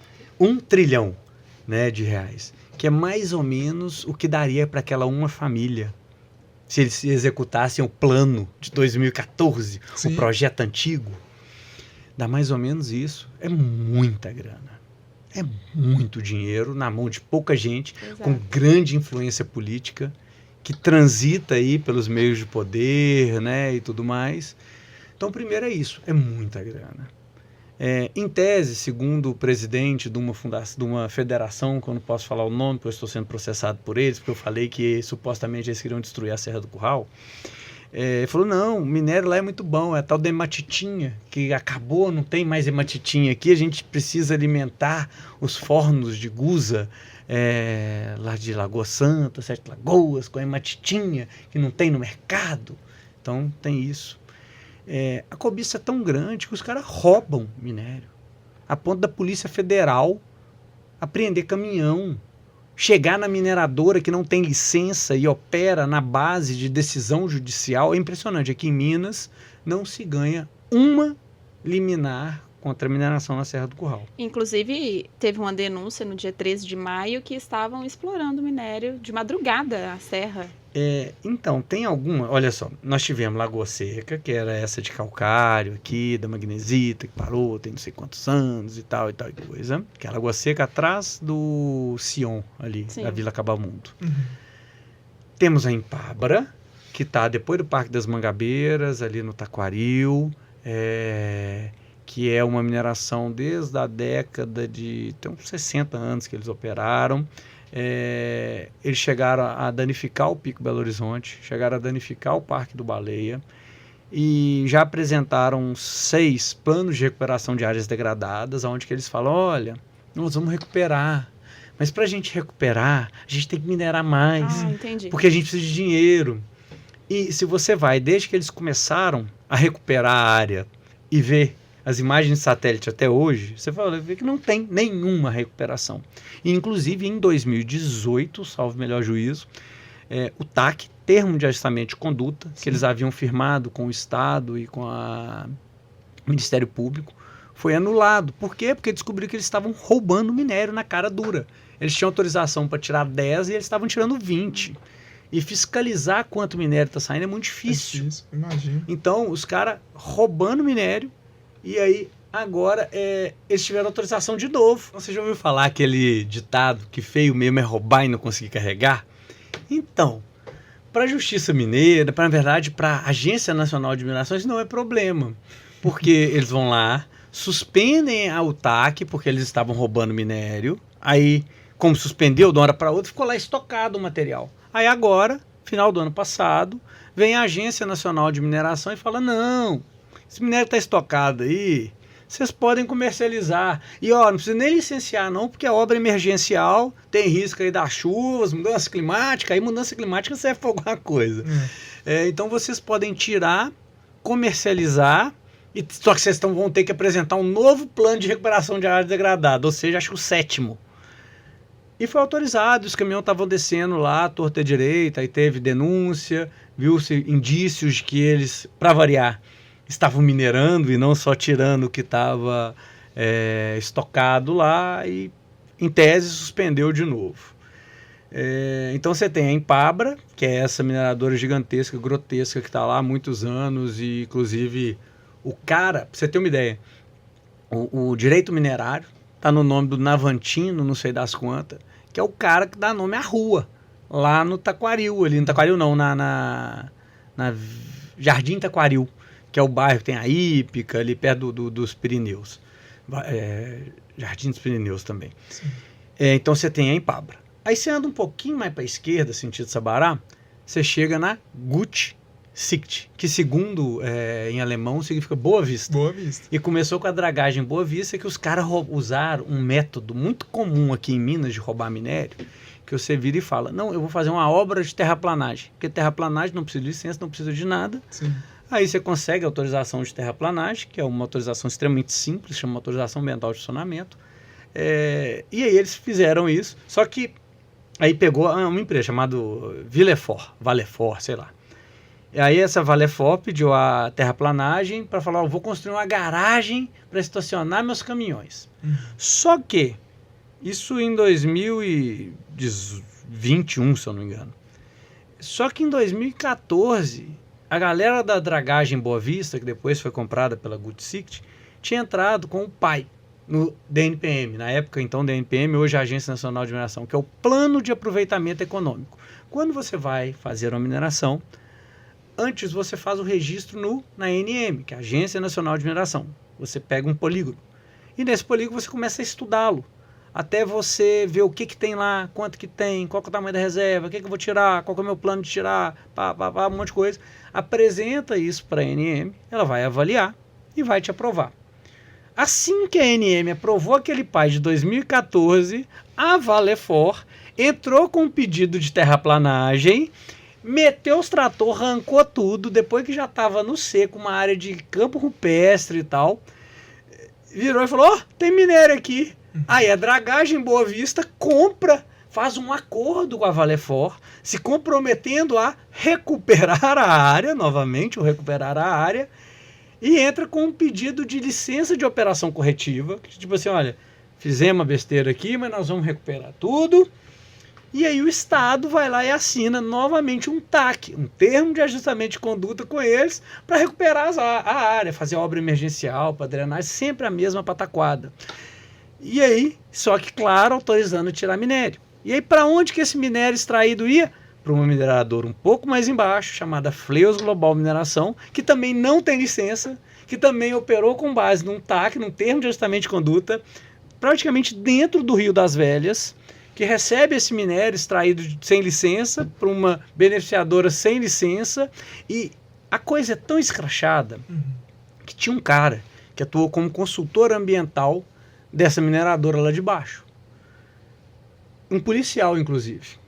C: R$1 trilhão, né, de reais. Que é mais ou menos o que daria para aquela uma família se eles executassem o plano de 2014,
B: Sim.
C: o projeto antigo. Dá mais ou menos isso. É muita grana. É muito dinheiro na mão de pouca gente,
A: Exato.
C: com grande influência política, que transita aí pelos meios de poder, né, e tudo mais. Então, primeiro é isso, é muita grana. Em tese, segundo o presidente de uma fundação, de uma federação, que eu não posso falar o nome, porque eu estou sendo processado por eles, porque eu falei que supostamente eles queriam destruir a Serra do Curral, ele falou, não, o minério lá é muito bom, é a tal da hematitinha, que acabou, não tem mais hematitinha aqui, a gente precisa alimentar os fornos de Gusa, lá de Lagoa Santa, Sete Lagoas, com hematitinha, que não tem no mercado. Então, tem isso. A cobiça é tão grande que os caras roubam minério, a ponto da Polícia Federal apreender caminhão, chegar na mineradora que não tem licença e opera na base de decisão judicial. É impressionante, aqui em Minas não se ganha uma liminar contra a mineração na Serra do Curral.
A: Inclusive, teve uma denúncia no dia 13 de maio que estavam explorando minério de madrugada a serra.
C: Então, tem alguma... Olha só, nós tivemos Lagoa Seca, que era essa de calcário aqui, da magnesita, que parou, tem não sei quantos anos e tal e coisa. Que é a Lagoa Seca atrás do Sion, ali,
A: Sim.
C: da Vila Cabamundo.
B: Uhum.
C: Temos a Impabra, que está depois do Parque das Mangabeiras, ali no Taquaril, que é uma mineração desde a década de... Tem uns 60 anos que eles operaram. Eles chegaram a danificar o Pico Belo Horizonte, chegaram a danificar o Parque do Baleia e já apresentaram 6 planos de recuperação de áreas degradadas, onde que eles falam, olha, nós vamos recuperar, mas para a gente recuperar, a gente tem que minerar mais,
A: Entendi.
C: porque a gente precisa de dinheiro. E se você vai, desde que eles começaram a recuperar a área e ver as imagens de satélite até hoje, você vai ver que não tem nenhuma recuperação. E, inclusive, em 2018, salvo melhor juízo, o TAC, Termo de Ajustamento de Conduta, que eles haviam firmado com o Estado e com o Ministério Público, foi anulado. Por quê? Porque descobriram que eles estavam roubando minério na cara dura. Eles tinham autorização para tirar 10 e eles estavam tirando 20. E fiscalizar quanto minério está saindo é muito difícil.
B: É difícil, imagino.
C: Então, os caras roubando minério. E aí, agora, eles tiveram autorização de novo. Você já ouviu falar aquele ditado que feio mesmo é roubar e não conseguir carregar? Então, para a Justiça Mineira, na verdade, para a Agência Nacional de Mineração, isso não é problema. Porque eles vão lá, suspendem a UTAC, porque eles estavam roubando minério. Aí, como suspendeu de uma hora para outra, ficou lá estocado o material. Aí agora, final do ano passado, vem a Agência Nacional de Mineração e fala, não... Esse minério está estocado aí, vocês podem comercializar. E não precisa nem licenciar não, porque é obra emergencial, tem risco aí das chuvas, mudança climática, aí mudança climática serve para alguma coisa. Então vocês podem tirar, comercializar, só que vocês vão ter que apresentar um novo plano de recuperação de área degradada, ou seja, acho que o 7º. E foi autorizado, os caminhões estavam descendo lá, torta direita, aí teve denúncia, viu-se indícios de que eles, para variar, estavam minerando e não só tirando o que estava estocado lá e, em tese, suspendeu de novo. Então você tem a Impabra, que é essa mineradora gigantesca, grotesca, que está lá há muitos anos e, inclusive, o cara, para você ter uma ideia, o direito minerário está no nome do Navantino, não sei das quantas, que é o cara que dá nome à rua, lá no Taquaril, ali no Taquaril não, na Jardim Taquaril, que é o bairro que tem a Hípica, ali perto dos Pirineus. Jardim dos Pirineus também. Então você tem a Impabra. Aí você anda um pouquinho mais para a esquerda, sentido Sabará, você chega na Gut Sicht, que segundo em alemão significa Boa Vista.
B: Boa Vista.
C: E começou com a dragagem Boa Vista, que os caras usaram um método muito comum aqui em Minas de roubar minério, que você vira e fala, não, eu vou fazer uma obra de terraplanagem, porque terraplanagem não precisa de licença, não precisa de nada.
B: Sim.
C: Aí você consegue autorização de terraplanagem, que é uma autorização extremamente simples, chama autorização ambiental de funcionamento. E aí eles fizeram isso, só que aí pegou uma empresa chamada Valefort, sei lá. E aí essa Valefort pediu a terraplanagem para falar, eu vou construir uma garagem para estacionar meus caminhões. Só que, isso em 2021, se eu não me engano. Só que em 2014, a galera da dragagem Boa Vista, que depois foi comprada pela Gutisicht, tinha entrado com o PAI no DNPM, na época então DNPM, hoje a Agência Nacional de Mineração, que é o Plano de Aproveitamento Econômico. Quando você vai fazer uma mineração, antes você faz o registro na ANM, que é a Agência Nacional de Mineração. Você pega um polígono. E nesse polígono você começa a estudá-lo. Até você ver o que tem lá, quanto que tem, qual que é o tamanho da reserva, o que eu vou tirar, qual que é o meu plano de tirar, um monte de coisa. Apresenta isso para a ANM, ela vai avaliar e vai te aprovar. Assim que a ANM aprovou aquele PAI de 2014, a Valefort entrou com um pedido de terraplanagem, meteu os trator, arrancou tudo, depois que já estava no seco, uma área de campo rupestre e tal, virou e falou, tem minério aqui. Aí a dragagem Boa Vista compra, faz um acordo com a Valefort, se comprometendo a recuperar a área, novamente, recuperar a área, e entra com um pedido de licença de operação corretiva, que tipo assim, olha, fizemos uma besteira aqui, mas nós vamos recuperar tudo. E aí o Estado vai lá e assina novamente um TAC, um termo de ajustamento de conduta com eles, para recuperar a área, fazer obra emergencial, para drenar, sempre a mesma pataquada. E aí, só que claro, autorizando tirar minério. E aí para onde que esse minério extraído ia? Para uma mineradora um pouco mais embaixo, chamada Fleus Global Mineração, que também não tem licença, que também operou com base num TAC, num termo de ajustamento de conduta, praticamente dentro do Rio das Velhas, que recebe esse minério extraído sem licença, para uma beneficiadora sem licença, e a coisa é tão escrachada que tinha um cara que atuou como consultor ambiental dessa mineradora lá de baixo. Um policial, inclusive.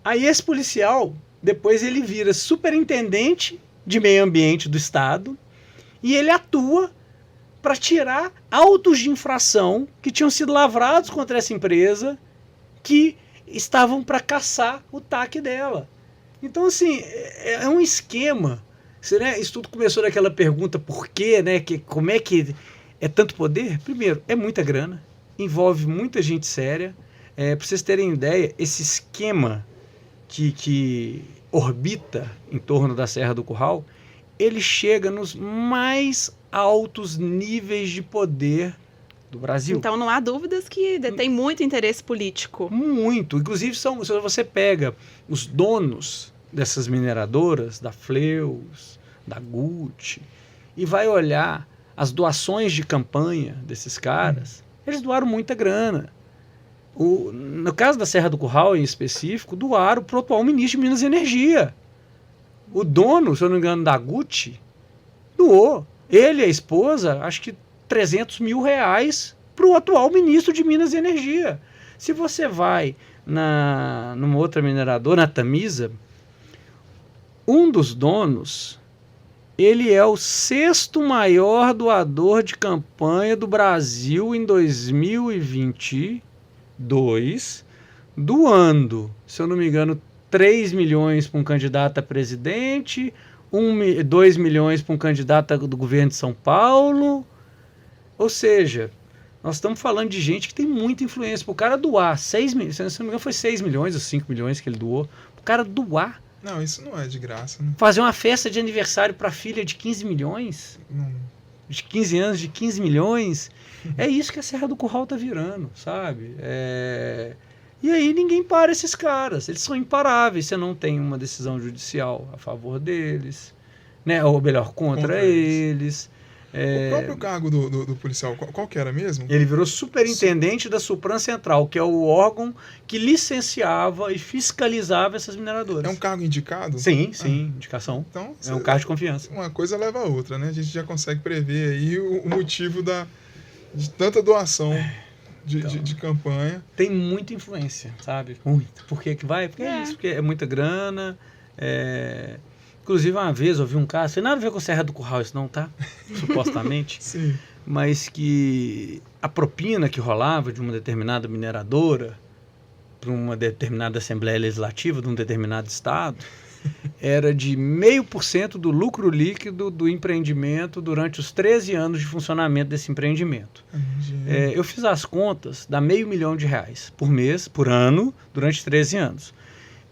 C: Aí esse policial, depois ele vira superintendente de meio ambiente do estado e ele atua para tirar autos de infração que tinham sido lavrados contra essa empresa que estavam para caçar o TAC dela. Então, assim, é um esquema. Né? Isso tudo começou daquela pergunta por quê, né? Como é que é tanto poder? Primeiro, é muita grana, envolve muita gente séria. Para vocês terem ideia, esse esquema que orbita em torno da Serra do Curral, ele chega nos mais altos níveis de poder do Brasil.
A: Então não há dúvidas que detém muito interesse político.
C: Muito. Inclusive, se você pega os donos dessas mineradoras, da Fleus, da Gucci, e vai olhar as doações de campanha desses caras, eles doaram muita grana. No caso da Serra do Curral, em específico, doaram para o atual ministro de Minas e Energia. O dono, se eu não me engano, da Gucci, doou. Ele e a esposa, acho que R$300 mil para o atual ministro de Minas e Energia. Se você vai numa outra mineradora, na Tamisa, um dos donos, ele é o 6º maior doador de campanha do Brasil em 2022, doando, se eu não me engano, 3 milhões para um candidato a presidente, 2 milhões para um candidato do governo de São Paulo. Ou seja, nós estamos falando de gente que tem muita influência. Para o cara doar 6 milhões, se não me engano foi 6 milhões ou 5 milhões que ele doou, para o cara doar.
B: Não, isso não é de graça, né?
C: Fazer uma festa de aniversário para a filha de 15 milhões, de 15 anos, de 15 milhões. É isso que a Serra do Curral está virando, sabe? E aí ninguém para esses caras, eles são imparáveis. Você não tem uma decisão judicial a favor deles, né? Ou melhor, contra eles.
B: O próprio cargo do policial, qual que era mesmo?
C: Ele virou superintendente da Supran Central, que é o órgão que licenciava e fiscalizava essas mineradoras.
B: É um cargo indicado?
C: Sim, indicação. Então, é um cargo de confiança.
B: Uma coisa leva a outra, né? A gente já consegue prever aí o motivo de tanta doação de campanha.
C: Tem muita influência, sabe? Muito. Por que vai? Porque é isso, porque é muita grana. Inclusive, uma vez eu vi um caso, tem nada a ver com Serra do Curral isso não, tá? Supostamente.
B: Sim.
C: Mas que a propina que rolava de uma determinada mineradora para uma determinada Assembleia Legislativa de um determinado estado era de 0,5% do lucro líquido do empreendimento durante os 13 anos de funcionamento desse empreendimento. Eu fiz as contas, dá R$500 mil por mês, por ano, durante 13 anos.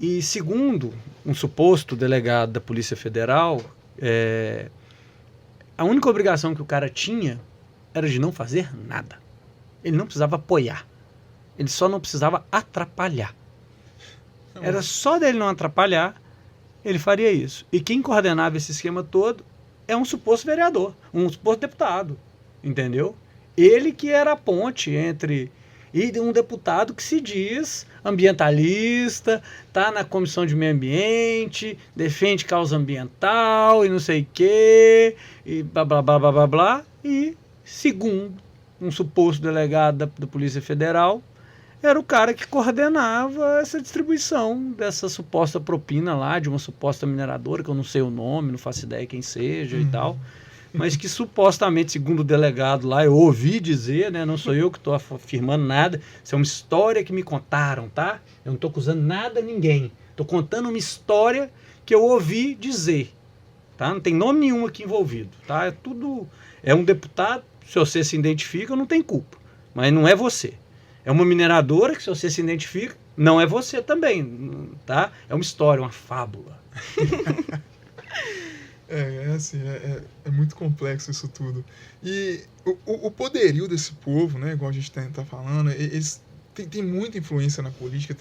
C: E segundo um suposto delegado da Polícia Federal, a única obrigação que o cara tinha era de não fazer nada. Ele não precisava apoiar. Ele só não precisava atrapalhar. Era só dele não atrapalhar, ele faria isso. E quem coordenava esse esquema todo é um suposto vereador, um suposto deputado, entendeu? Ele que era a ponte entre... E um deputado que se diz ambientalista, está na Comissão de Meio Ambiente, defende causa ambiental e não sei o quê, e blá, blá, blá, blá, blá, blá. E, segundo um suposto delegado da Polícia Federal, era o cara que coordenava essa distribuição dessa suposta propina lá, de uma suposta mineradora, que eu não sei o nome, não faço ideia quem seja e tal, mas que supostamente, segundo o delegado lá, eu ouvi dizer, né, não sou eu que estou afirmando nada, isso é uma história que me contaram, tá? Eu não estou acusando nada a ninguém, estou contando uma história que eu ouvi dizer, tá? Não tem nome nenhum aqui envolvido, tá? É um deputado, se você se identifica, não tem culpa, mas não é você. É uma mineradora que, se você se identifica, não é você também, tá? É uma história, uma fábula.
B: É muito complexo isso tudo. E o poderio desse povo, né, igual a gente tá falando, eles têm muita influência na política,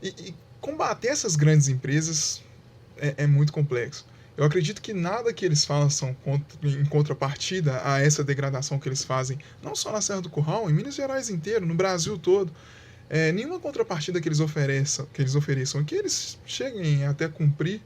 B: e combater essas grandes empresas é muito complexo. Eu acredito que nada que eles façam em contrapartida a essa degradação que eles fazem, não só na Serra do Curral, em Minas Gerais inteiro, no Brasil todo, nenhuma contrapartida que eles ofereçam, que eles cheguem até cumprir,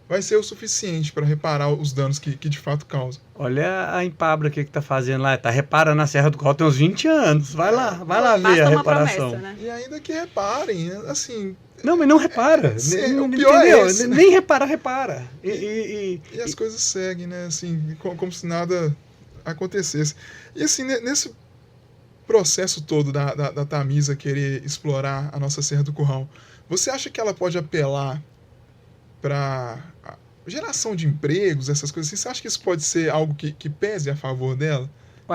B: vai ser o suficiente para reparar os danos que de fato causam.
C: Olha a Empabra que tá fazendo lá, tá reparando na Serra do Curral tem uns 20 anos, vai lá ver a reparação.
A: Promessa, né?
B: E ainda que reparem, assim...
C: Não, mas não repara.
B: O pior é esse.
C: Nem repara.
B: E as coisas seguem, né? Assim, como se nada acontecesse. E assim, nesse processo todo da Tamisa querer explorar a nossa Serra do Curral, você acha que ela pode apelar para geração de empregos, essas coisas assim? Você acha que isso pode ser algo que pese a favor dela?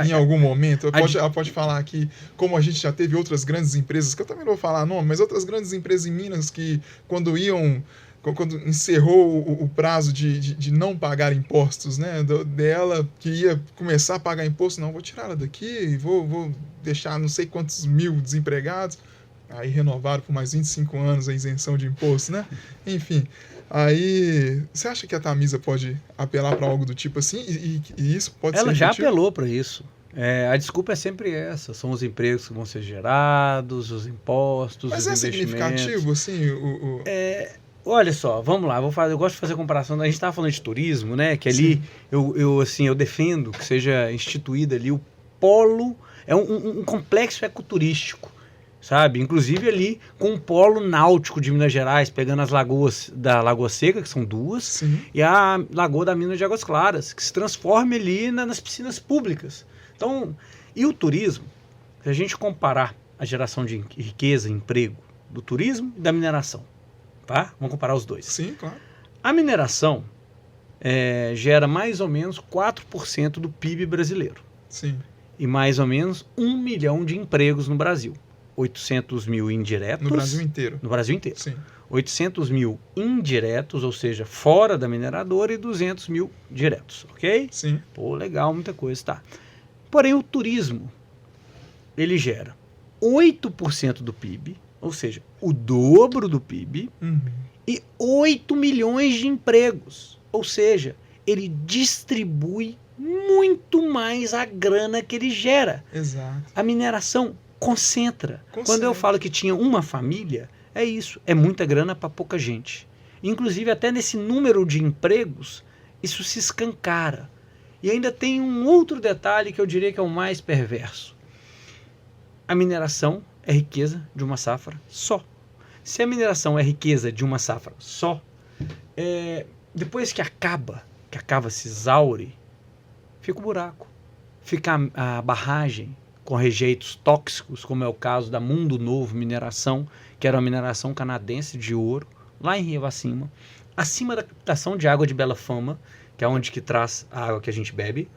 B: Em algum momento, ela pode falar que, como a gente já teve outras grandes empresas, que eu também não vou falar nome, mas outras grandes empresas em Minas que, quando encerrou o prazo de não pagar impostos, né, dela, que ia começar a pagar imposto, não, vou tirar ela daqui, vou deixar não sei quantos mil desempregados, aí renovaram por mais 25 anos a isenção de imposto, né? Enfim, aí você acha que a Tamisa pode apelar para algo do tipo assim? E isso pode ser...
C: Ela já apelou para isso. A desculpa é sempre essa. São os empregos que vão ser gerados, os impostos,
B: mas
C: os investimentos.
B: Mas é significativo, assim?
C: Olha só, vamos lá. Eu gosto de fazer comparação. A gente estava falando de turismo, né? Que ali eu defendo que seja instituído ali o polo... É um complexo ecoturístico, sabe? Inclusive ali com o polo náutico de Minas Gerais, pegando as lagoas da Lagoa Seca, que são 2,
B: sim,
C: e a Lagoa da Minas de Águas Claras, que se transforma ali nas piscinas públicas. Então, e o turismo, se a gente comparar a geração de riqueza e emprego do turismo e da mineração, tá? Vamos comparar os dois.
B: Sim, claro.
C: A mineração gera mais ou menos 4% do PIB brasileiro.
B: Sim.
C: E mais ou menos 1 milhão de empregos no Brasil. 800 mil indiretos.
B: No Brasil inteiro.
C: No Brasil inteiro.
B: Sim.
C: 800 mil indiretos, ou seja, fora da mineradora, e 200 mil diretos, ok?
B: Sim.
C: Pô, legal, muita coisa, tá. Porém, o turismo, ele gera 8% do PIB, ou seja, o dobro do PIB, e 8 milhões de empregos. Ou seja, ele distribui muito mais a grana que ele gera.
B: Exato.
C: A mineração concentra. Quando eu falo que tinha uma família, é isso. É muita grana para pouca gente. Inclusive, até nesse número de empregos, isso se escancara. E ainda tem um outro detalhe que eu diria que é o mais perverso. a mineração é riqueza de uma safra só. Se a mineração é riqueza de uma safra só, depois que acaba, se exaure, fica o buraco. Fica a barragem com rejeitos tóxicos, como é o caso da Mundo Novo Mineração, que era uma mineração canadense de ouro, lá em Rio acima da captação de água de Bela Fama, que é onde que traz a água que a gente bebe.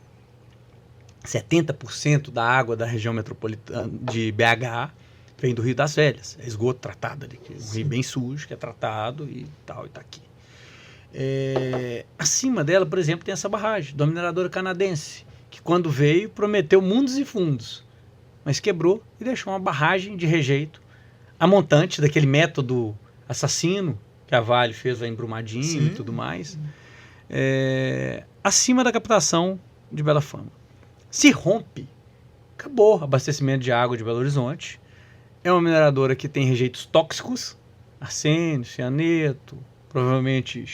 C: 70% da água da região metropolitana de BH vem do Rio das Velhas. É esgoto tratado ali, que é um rio bem sujo, que é tratado e tal, e tá aqui. Acima dela, por exemplo, tem essa barragem da mineradora canadense, que quando veio prometeu mundos e fundos, mas quebrou e deixou uma barragem de rejeito, a montante daquele método assassino que a Vale fez lá em Brumadinho. Sim. E tudo mais, acima da captação de Bela Fama. Se rompe, acabou o abastecimento de água de Belo Horizonte. É uma mineradora que tem rejeitos tóxicos, arsênio, cianeto, provavelmente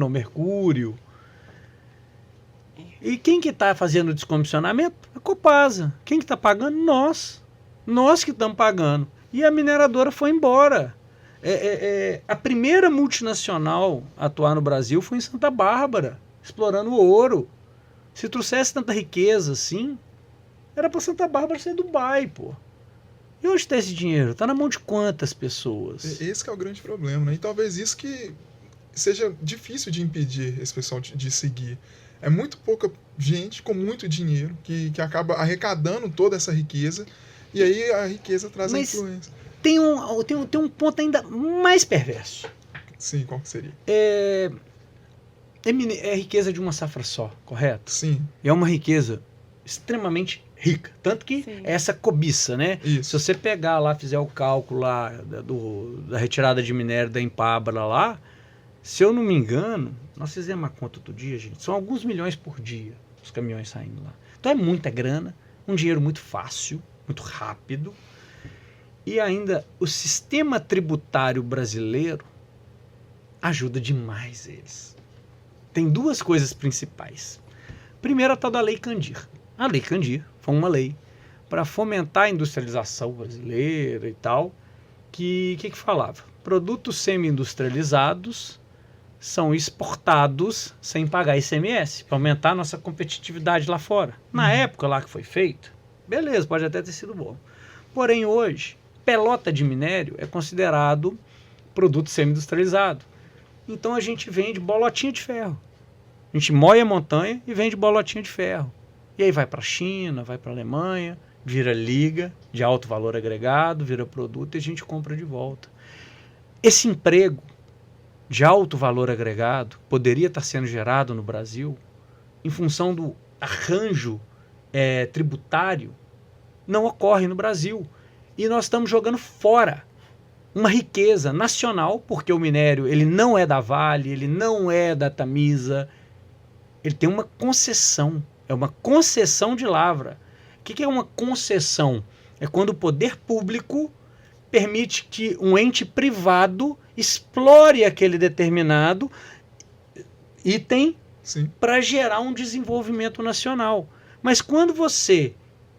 C: mercúrio. E quem que está fazendo o descomissionamento? A Copasa. Quem que está pagando? Nós. Nós que estamos pagando. E a mineradora foi embora. A primeira multinacional a atuar no Brasil foi em Santa Bárbara, explorando o ouro. Se trouxesse tanta riqueza assim, era para Santa Bárbara ser Dubai, pô. E onde está esse dinheiro? Está na mão de quantas pessoas?
B: Esse que é o grande problema, né? E talvez isso que seja difícil de impedir esse pessoal de seguir. É muito pouca gente com muito dinheiro que acaba arrecadando toda essa riqueza, e aí a riqueza traz a influência.
C: Tem um ponto ainda mais perverso.
B: Sim, qual que seria?
C: É riqueza de uma safra só, correto?
B: Sim.
C: É uma riqueza extremamente rica. Tanto que é essa cobiça, né?
B: Isso.
C: Se você pegar lá, fizer o cálculo lá da retirada de minério da Empabra lá, se eu não me engano, nós fizemos uma conta outro dia, gente, são alguns milhões por dia os caminhões saindo lá. Então é muita grana, um dinheiro muito fácil, muito rápido. E ainda o sistema tributário brasileiro ajuda demais eles. Tem duas coisas principais. Primeiro, a tal da Lei Candir. A Lei Candir foi uma lei para fomentar a industrialização brasileira e tal, que falava? Produtos semi-industrializados são exportados sem pagar ICMS, para aumentar a nossa competitividade lá fora. Na época lá que foi feito, beleza, pode até ter sido bom. Porém, hoje, pelota de minério é considerado produto semi-industrializado. Então a gente vende bolotinha de ferro. A gente moe a montanha e vende bolotinha de ferro. E aí vai para a China, vai para a Alemanha, vira liga de alto valor agregado, vira produto e a gente compra de volta. Esse emprego de alto valor agregado poderia estar sendo gerado no Brasil em função do arranjo tributário, não ocorre no Brasil. E nós estamos jogando fora uma riqueza nacional, porque o minério ele não é da Vale, ele não é da Tamisa, ele tem uma concessão, é uma concessão de lavra. O que é uma concessão? É quando o poder público permite que um ente privado explore aquele determinado item para gerar um desenvolvimento nacional. Mas quando você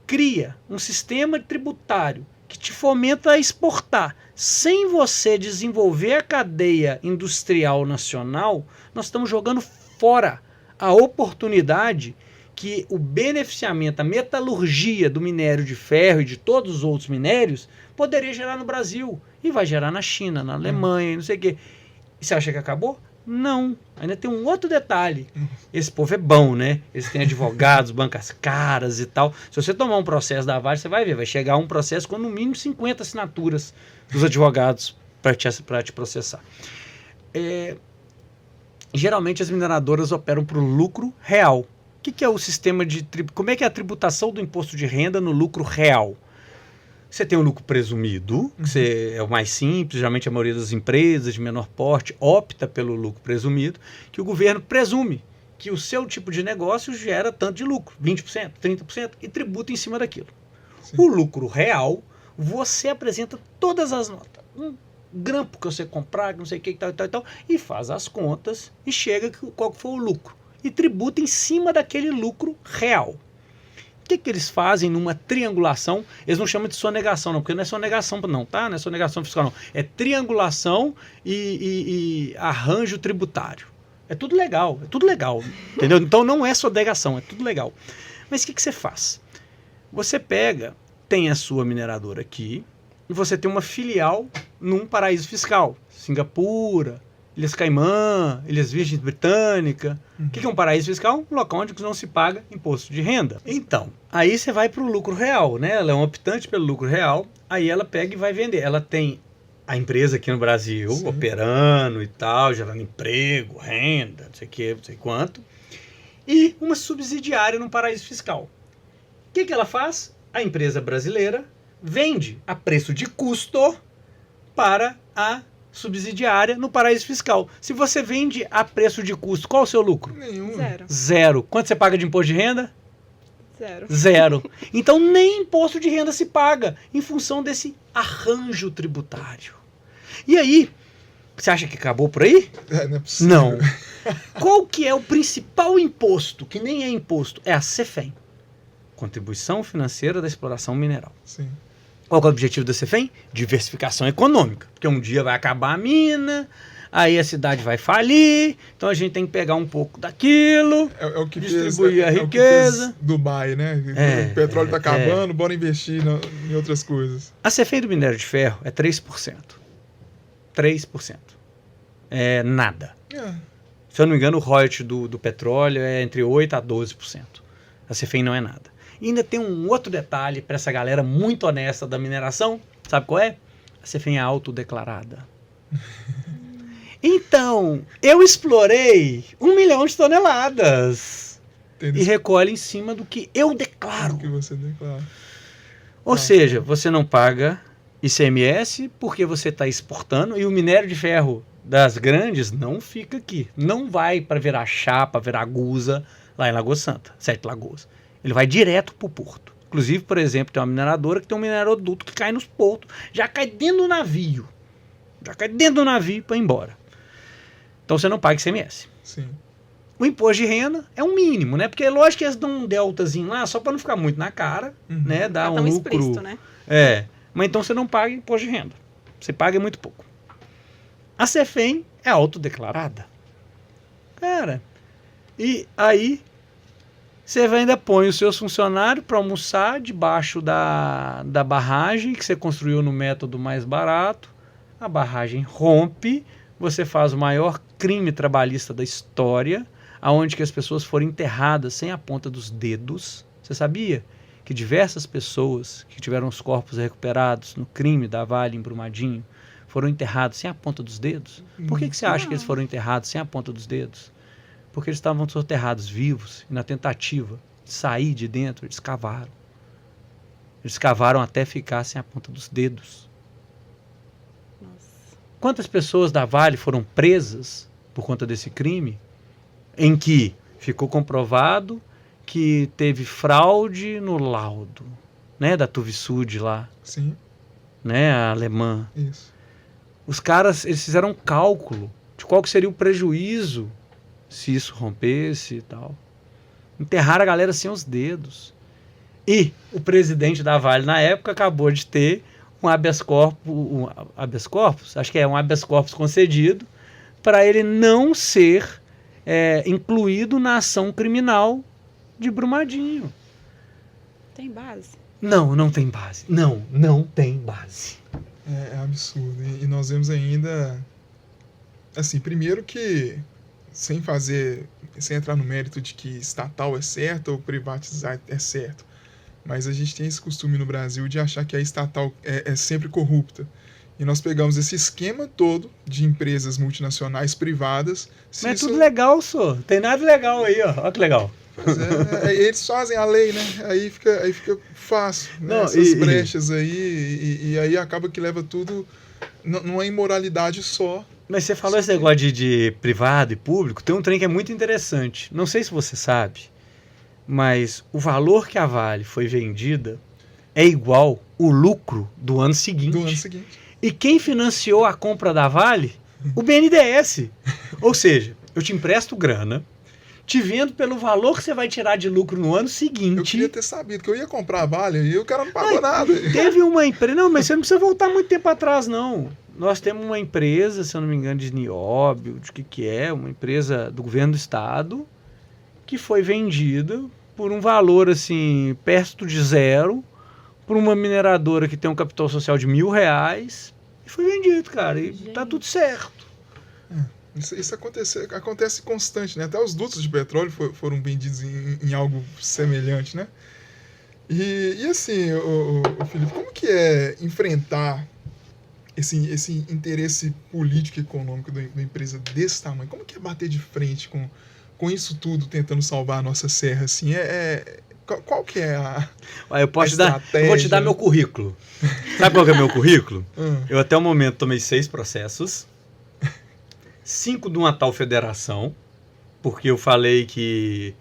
C: cria um sistema tributário que te fomenta a exportar, sem você desenvolver a cadeia industrial nacional, nós estamos jogando fora a oportunidade que o beneficiamento, a metalurgia do minério de ferro e de todos os outros minérios poderia gerar no Brasil. E vai gerar na China, na Alemanha, não sei o quê. E você acha que acabou? Não. Ainda tem um outro detalhe. Esse povo é bom, né? Eles têm advogados, bancas caras e tal. Se você tomar um processo da Vale, você vai ver. Vai chegar um processo com no mínimo 50 assinaturas dos advogados para te processar. Geralmente as mineradoras operam para o lucro real. O que é o sistema de... Como é que é a tributação do imposto de renda no lucro real? Você tem o lucro presumido, que é o mais simples, geralmente a maioria das empresas de menor porte opta pelo lucro presumido, que o governo presume que o seu tipo de negócio gera tanto de lucro, 20%, 30%, e tributa em cima daquilo. Sim. O lucro real, você apresenta todas as notas, um grampo que você comprar, não sei o que, tal, e faz as contas e chega qual foi o lucro. E tributa em cima daquele lucro real. que eles fazem numa triangulação? Eles não chamam de sonegação, não, porque não é sonegação, não, tá? Não é sonegação fiscal, não. É triangulação e arranjo tributário. É tudo legal, entendeu? Então não é sonegação, é tudo legal. Mas o que você faz? Você pega, tem a sua mineradora aqui, e você tem uma filial num paraíso fiscal. Singapura, Ilhas Caimã, Ilhas Virgens Britânicas. O que é um paraíso fiscal? Um local onde não se paga imposto de renda. Então, aí você vai para o lucro real, né? Ela é um optante pelo lucro real, aí ela pega e vai vender. Ela tem a empresa aqui no Brasil, sim, operando e tal, gerando emprego, renda, não sei o que, não sei quanto, e uma subsidiária num paraíso fiscal. O que ela faz? A empresa brasileira vende a preço de custo para a subsidiária no paraíso fiscal. Se você vende a preço de custo, qual é o seu lucro?
B: Nenhum.
C: Zero. Quanto você paga de imposto de renda? Zero. Então nem imposto de renda se paga em função desse arranjo tributário. E aí, você acha que acabou por aí?
B: Não é possível.
C: Não. Qual que é o principal imposto, que nem é imposto? É a CEFEM. Contribuição Financeira da Exploração Mineral.
B: Sim.
C: Qual que é o objetivo da CEFEM? Diversificação econômica. Porque um dia vai acabar a mina, aí a cidade vai falir, então a gente tem que pegar um pouco daquilo,
B: é o que
C: distribuir
B: fez,
C: a riqueza.
B: É o que fez Dubai, né? O petróleo está acabando, bora investir em outras coisas.
C: A CEFEM do minério de ferro é 3%. 3%. É nada. Se eu não me engano, o royalty do petróleo é entre 8% a 12%. A CEFEM não é nada. E ainda tem um outro detalhe para essa galera muito honesta da mineração. Sabe qual é? A CEFEM é autodeclarada. Então, eu explorei 1 milhão de toneladas. E recolhe em cima do que eu declaro.
B: Do que você declara.
C: Ou seja, você não paga ICMS porque você está exportando e o minério de ferro das grandes não fica aqui. Não vai para virar chapa, virar gusa lá em Lagoa Santa, 7 Lagoas. Ele vai direto para o porto. Inclusive, por exemplo, tem uma mineradora que tem um mineroduto que cai nos portos. Já cai dentro do navio. Para ir embora. Então você não paga ICMS.
B: Sim.
C: O imposto de renda é um mínimo, né? Porque é lógico que eles dão um deltazinho lá, só para não ficar muito na cara, né? Dá um lucro.
A: Explícito, né?
C: Mas então você não paga imposto de renda. Você paga muito pouco. A CEFEM é autodeclarada. Cara, e aí você ainda põe os seus funcionários para almoçar debaixo da barragem que você construiu no método mais barato. A barragem rompe, você faz o maior crime trabalhista da história, aonde que as pessoas foram enterradas sem a ponta dos dedos. Você sabia que diversas pessoas que tiveram os corpos recuperados no crime da Vale em Brumadinho foram enterrados sem a ponta dos dedos? Por que você acha que eles foram enterrados sem a ponta dos dedos? Porque eles estavam soterrados vivos e na tentativa de sair de dentro, eles cavaram. Eles cavaram até ficar sem a ponta dos dedos. Quantas pessoas da Vale foram presas por conta desse crime, em que ficou comprovado que teve fraude no laudo, né, da Tuvisud lá.
B: Sim.
C: Né, a alemã.
B: Isso.
C: Os caras, eles fizeram um cálculo de qual que seria o prejuízo se isso rompesse e tal. Enterraram a galera sem os dedos. E o presidente da Vale, na época, acabou de ter um habeas corpus, acho que é um habeas corpus concedido, para ele não ser incluído na ação criminal de Brumadinho.
A: Tem base?
C: Não tem base. Não tem base.
B: É absurdo. E nós vemos ainda, assim, primeiro que, sem entrar no mérito de que estatal é certo ou privatizar é certo, mas a gente tem esse costume no Brasil de achar que a estatal é sempre corrupta. E nós pegamos esse esquema todo de empresas multinacionais privadas.
C: Mas é tudo legal, só. Tem nada legal aí, ó. Olha que legal.
B: Pois eles fazem a lei, né? Aí fica fácil, né?
C: Não,
B: essas brechas aí, e aí acaba que leva tudo numa imoralidade só.
C: Mas você falou esse negócio de privado e público, tem um trem que é muito interessante. Não sei se você sabe, mas o valor que a Vale foi vendida é igual o lucro do ano seguinte. E quem financiou a compra da Vale? O BNDES. Ou seja, eu te empresto grana, te vendo pelo valor que você vai tirar de lucro no ano seguinte.
B: Eu queria ter sabido que eu ia comprar a Vale e o cara não pagou nada.
C: Teve uma empresa... Não, mas você não precisa voltar muito tempo atrás, não. Nós temos uma empresa, se eu não me engano, de nióbio, de que é, uma empresa do governo do estado, que foi vendida por um valor, assim, perto de zero, por uma mineradora que tem um capital social de R$1.000, e foi vendido, cara, e tá tudo certo.
B: Isso acontece constante, né? Até os dutos de petróleo foram vendidos em algo semelhante, né? E assim, o Felipe, como que é enfrentar esse interesse político e econômico da empresa desse tamanho? Como que é bater de frente com isso tudo, tentando salvar a nossa serra? Assim, qual que é
C: eu vou te dar meu currículo. Sabe qual que é meu currículo? Eu até o momento tomei 6 processos, 5 de uma tal federação, porque eu falei que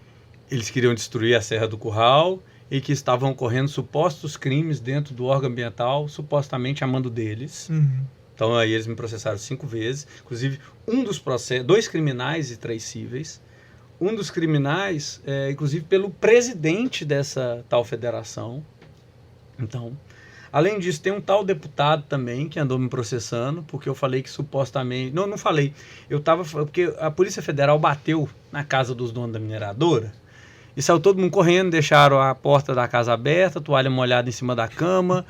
C: eles queriam destruir a Serra do Curral e que estavam ocorrendo supostos crimes dentro do órgão ambiental, supostamente a mando deles. Então aí eles me processaram 5 vezes, inclusive um dos processos, 2 criminais e 3 cíveis. Um dos criminais, inclusive pelo presidente dessa tal federação. Então, além disso, tem um tal deputado também que andou me processando, porque eu falei que supostamente... Não falei. Porque a Polícia Federal bateu na casa dos donos da mineradora e saiu todo mundo correndo, deixaram a porta da casa aberta, toalha molhada em cima da cama,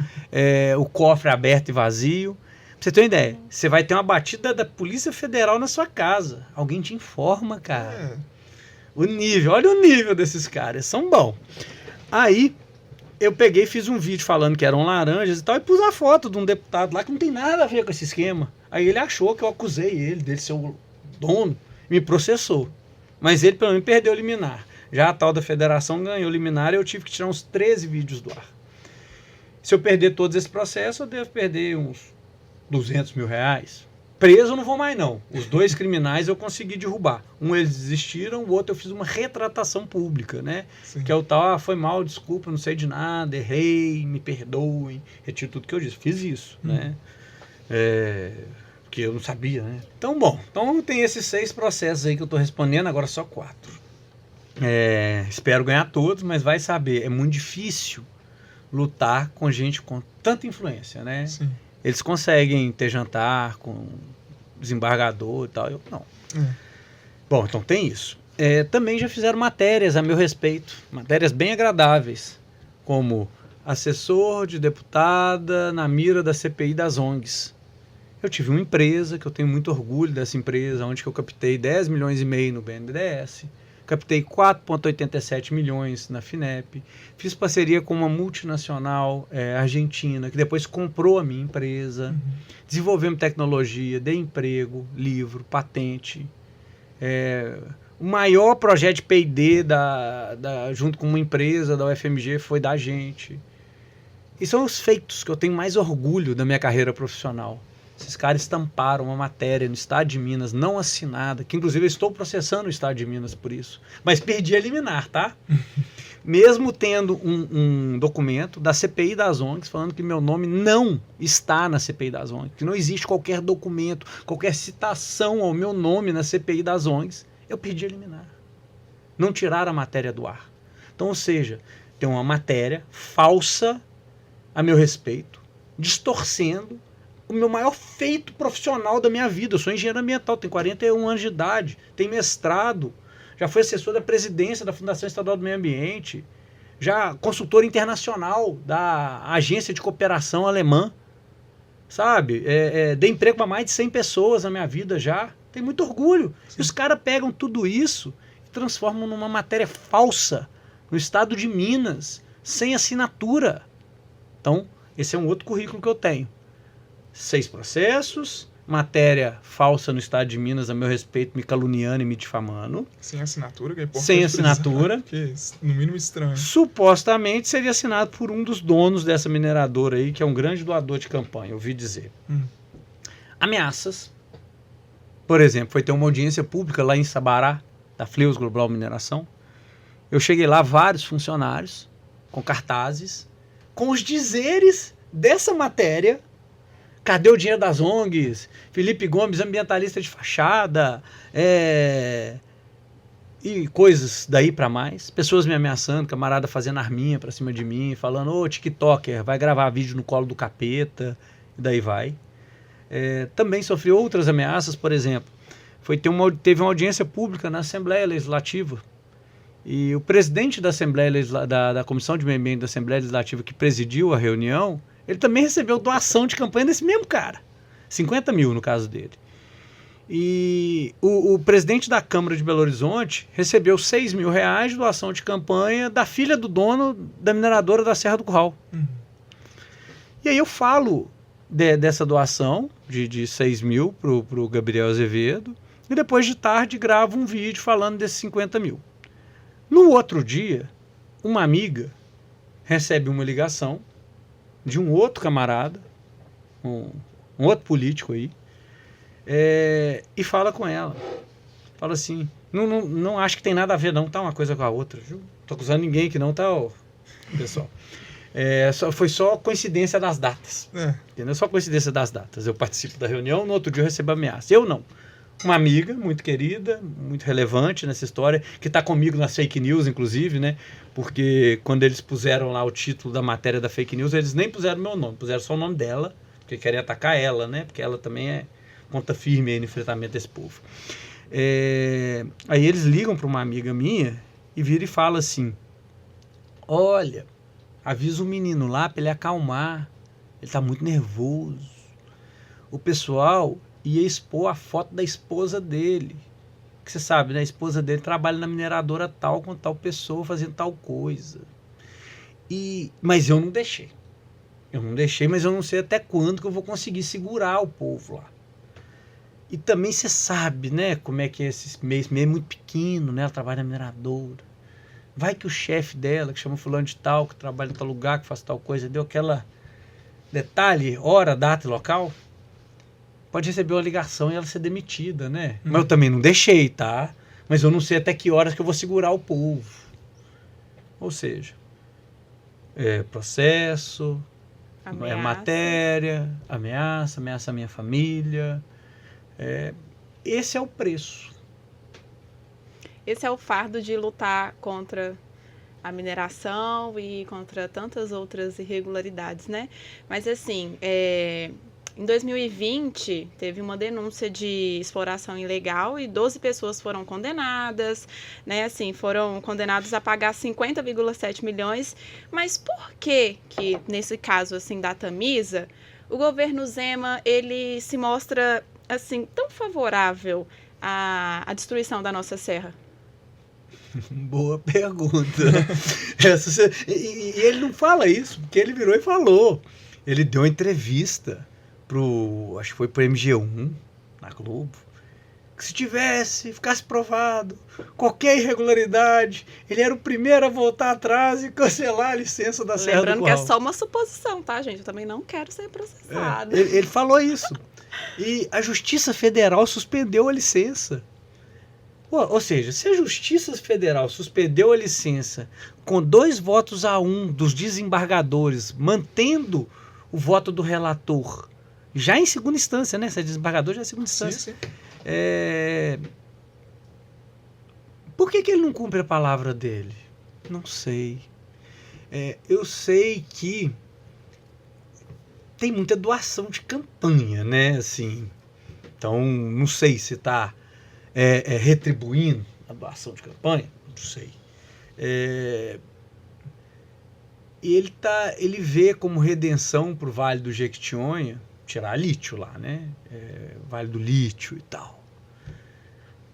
C: o cofre aberto e vazio. Pra você ter uma ideia, você vai ter uma batida da Polícia Federal na sua casa. Alguém te informa, cara. O nível, olha o nível desses caras, são bons. Aí, eu peguei e fiz um vídeo falando que eram laranjas e tal, e pus a foto de um deputado lá que não tem nada a ver com esse esquema. Aí ele achou que eu acusei ele, dele ser o dono, me processou. Mas ele, pelo menos, perdeu o liminar. Já a tal da federação ganhou o liminar e eu tive que tirar uns 13 vídeos do ar. Se eu perder todos esses processos, eu devo perder uns R$200 mil. Preso eu não vou mais, não. Os 2 criminais eu consegui derrubar. Um eles desistiram, o outro eu fiz uma retratação pública, né?
B: Sim.
C: Que é o tal, foi mal, desculpa, não sei de nada, errei, me perdoem, retiro tudo que eu disse. Fiz isso, né? Porque eu não sabia, né? Então, bom, tem esses 6 processos aí que eu tô respondendo, agora só 4. Espero ganhar todos, mas vai saber, é muito difícil lutar com gente com tanta influência, né?
B: Sim.
C: Eles conseguem ter jantar com desembargador e tal, eu não. Bom, então tem isso. Também já fizeram matérias a meu respeito, matérias bem agradáveis, como assessor de deputada na mira da CPI das ONGs. Eu tive uma empresa, que eu tenho muito orgulho dessa empresa, onde que eu captei 10,5 milhões no BNDES, captei 4,87 milhões na FINEP, fiz parceria com uma multinacional argentina, que depois comprou a minha empresa, desenvolvemos tecnologia, dei emprego, livro, patente, o maior projeto de P&D junto com uma empresa da UFMG foi da gente. E são os feitos que eu tenho mais orgulho da minha carreira profissional. Esses caras estamparam uma matéria no Estado de Minas, não assinada, que inclusive eu estou processando o Estado de Minas por isso. Mas perdi a liminar, tá? Mesmo tendo um documento da CPI das ONGs falando que meu nome não está na CPI das ONGs, que não existe qualquer documento, qualquer citação ao meu nome na CPI das ONGs, eu perdi a liminar. Não tiraram a matéria do ar. Então, ou seja, tem uma matéria falsa a meu respeito, distorcendo o meu maior feito profissional da minha vida. Eu sou engenheiro ambiental, tenho 41 anos de idade, tenho mestrado, já fui assessor da presidência da Fundação Estadual do Meio Ambiente, já consultor internacional da Agência de Cooperação Alemã, sabe? Dei emprego para mais de 100 pessoas na minha vida já. Tenho muito orgulho. Sim. E os caras pegam tudo isso e transformam numa matéria falsa no estado de Minas, sem assinatura. Então, esse é um outro currículo que eu tenho. 6 processos, matéria falsa no estado de Minas a meu respeito, me caluniando e me difamando.
B: Sem assinatura, que é importante.
C: Sem assinatura.
B: Que no mínimo estranho.
C: Supostamente seria assinado por um dos donos dessa mineradora aí, que é um grande doador de campanha, ouvi dizer. Ameaças. Por exemplo, foi ter uma audiência pública lá em Sabará, da Fleus Global Mineração. Eu cheguei lá, vários funcionários, com cartazes, com os dizeres dessa matéria. Cadê o dinheiro das ONGs? Felipe Gomes, ambientalista de fachada. e coisas daí para mais, pessoas me ameaçando, camarada fazendo arminha para cima de mim, falando, ô, TikToker, vai gravar vídeo no colo do capeta, e daí vai. Também sofri outras ameaças, por exemplo, teve uma audiência pública na Assembleia Legislativa, e o presidente da Assembleia da Comissão de Meio Ambiente da Assembleia Legislativa, que presidiu a reunião, ele também recebeu doação de campanha desse mesmo cara, 50 mil no caso dele. E o presidente da Câmara de Belo Horizonte recebeu 6 mil reais de doação de campanha da filha do dono da mineradora da Serra do Curral. E aí eu falo dessa doação de 6 mil para o Gabriel Azevedo, e depois de tarde gravo um vídeo falando desses 50 mil. No outro dia, uma amiga recebe uma ligação de um outro camarada, um outro político aí, e fala com ela. Fala assim, não acho que tem nada a ver não, tá uma coisa com a outra. Não tô acusando ninguém aqui não, tá, pessoal? Foi só coincidência das datas. Entendeu? Só coincidência das datas. Eu participo da reunião, no outro dia eu recebo ameaça. Eu não. Uma amiga muito querida, muito relevante nessa história, que está comigo nas fake news, inclusive, né? Porque quando eles puseram lá o título da matéria da fake news, eles nem puseram meu nome, puseram só o nome dela, porque querem atacar ela, né? Porque ela também é ponta firme aí no enfrentamento desse povo. Aí eles ligam para uma amiga minha e viram e falam assim, olha, avisa o menino lá para ele acalmar, ele está muito nervoso. O pessoal ia expor a foto da esposa dele, que você sabe, né? A esposa dele trabalha na mineradora tal, com tal pessoa fazendo tal coisa. Mas eu não deixei. Mas eu não sei até quando que eu vou conseguir segurar o povo lá. E também você sabe, né, como é que é esse meio muito pequeno, né? Ela trabalha na mineradora. Vai que o chefe dela, que chama fulano de tal, que trabalha em tal lugar, que faz tal coisa, deu aquela detalhe, hora, data e local, pode receber uma ligação e ela ser demitida, né? Mas eu também não deixei, tá? Mas eu não sei até que horas que eu vou segurar o povo. Ou seja, processo, matéria, ameaça a minha família. Esse é o preço.
A: Esse é o fardo de lutar contra a mineração e contra tantas outras irregularidades, né? Mas assim, em 2020, teve uma denúncia de exploração ilegal e 12 pessoas foram condenadas, né? Assim, foram condenados a pagar 50,7 milhões. Mas por que, nesse caso, assim, da Tamisa, o governo Zema, ele se mostra, assim, tão favorável à destruição da nossa serra?
C: Boa pergunta. E ele não fala isso, porque ele virou e falou. Ele deu uma entrevista acho que foi pro MG1, na Globo, que se ficasse provado qualquer irregularidade, ele era o primeiro a voltar atrás e cancelar a licença da Serra do Curral.
A: Lembrando que é só uma suposição, tá, gente? Eu também não quero ser processado.
C: Ele falou isso. E a Justiça Federal suspendeu a licença. Ou seja, se a Justiça Federal suspendeu a licença com 2-1 dos desembargadores, mantendo o voto do relator, já em segunda instância, né? Se é desembargador, já é segunda instância. Sim. Por que ele não cumpre a palavra dele? Não sei. Eu sei que tem muita doação de campanha, né? Assim, então, não sei se está retribuindo a doação de campanha, não sei. E ele vê como redenção para o Vale do Jequitinhonha tirar lítio lá, né? Vale do Lítio e tal.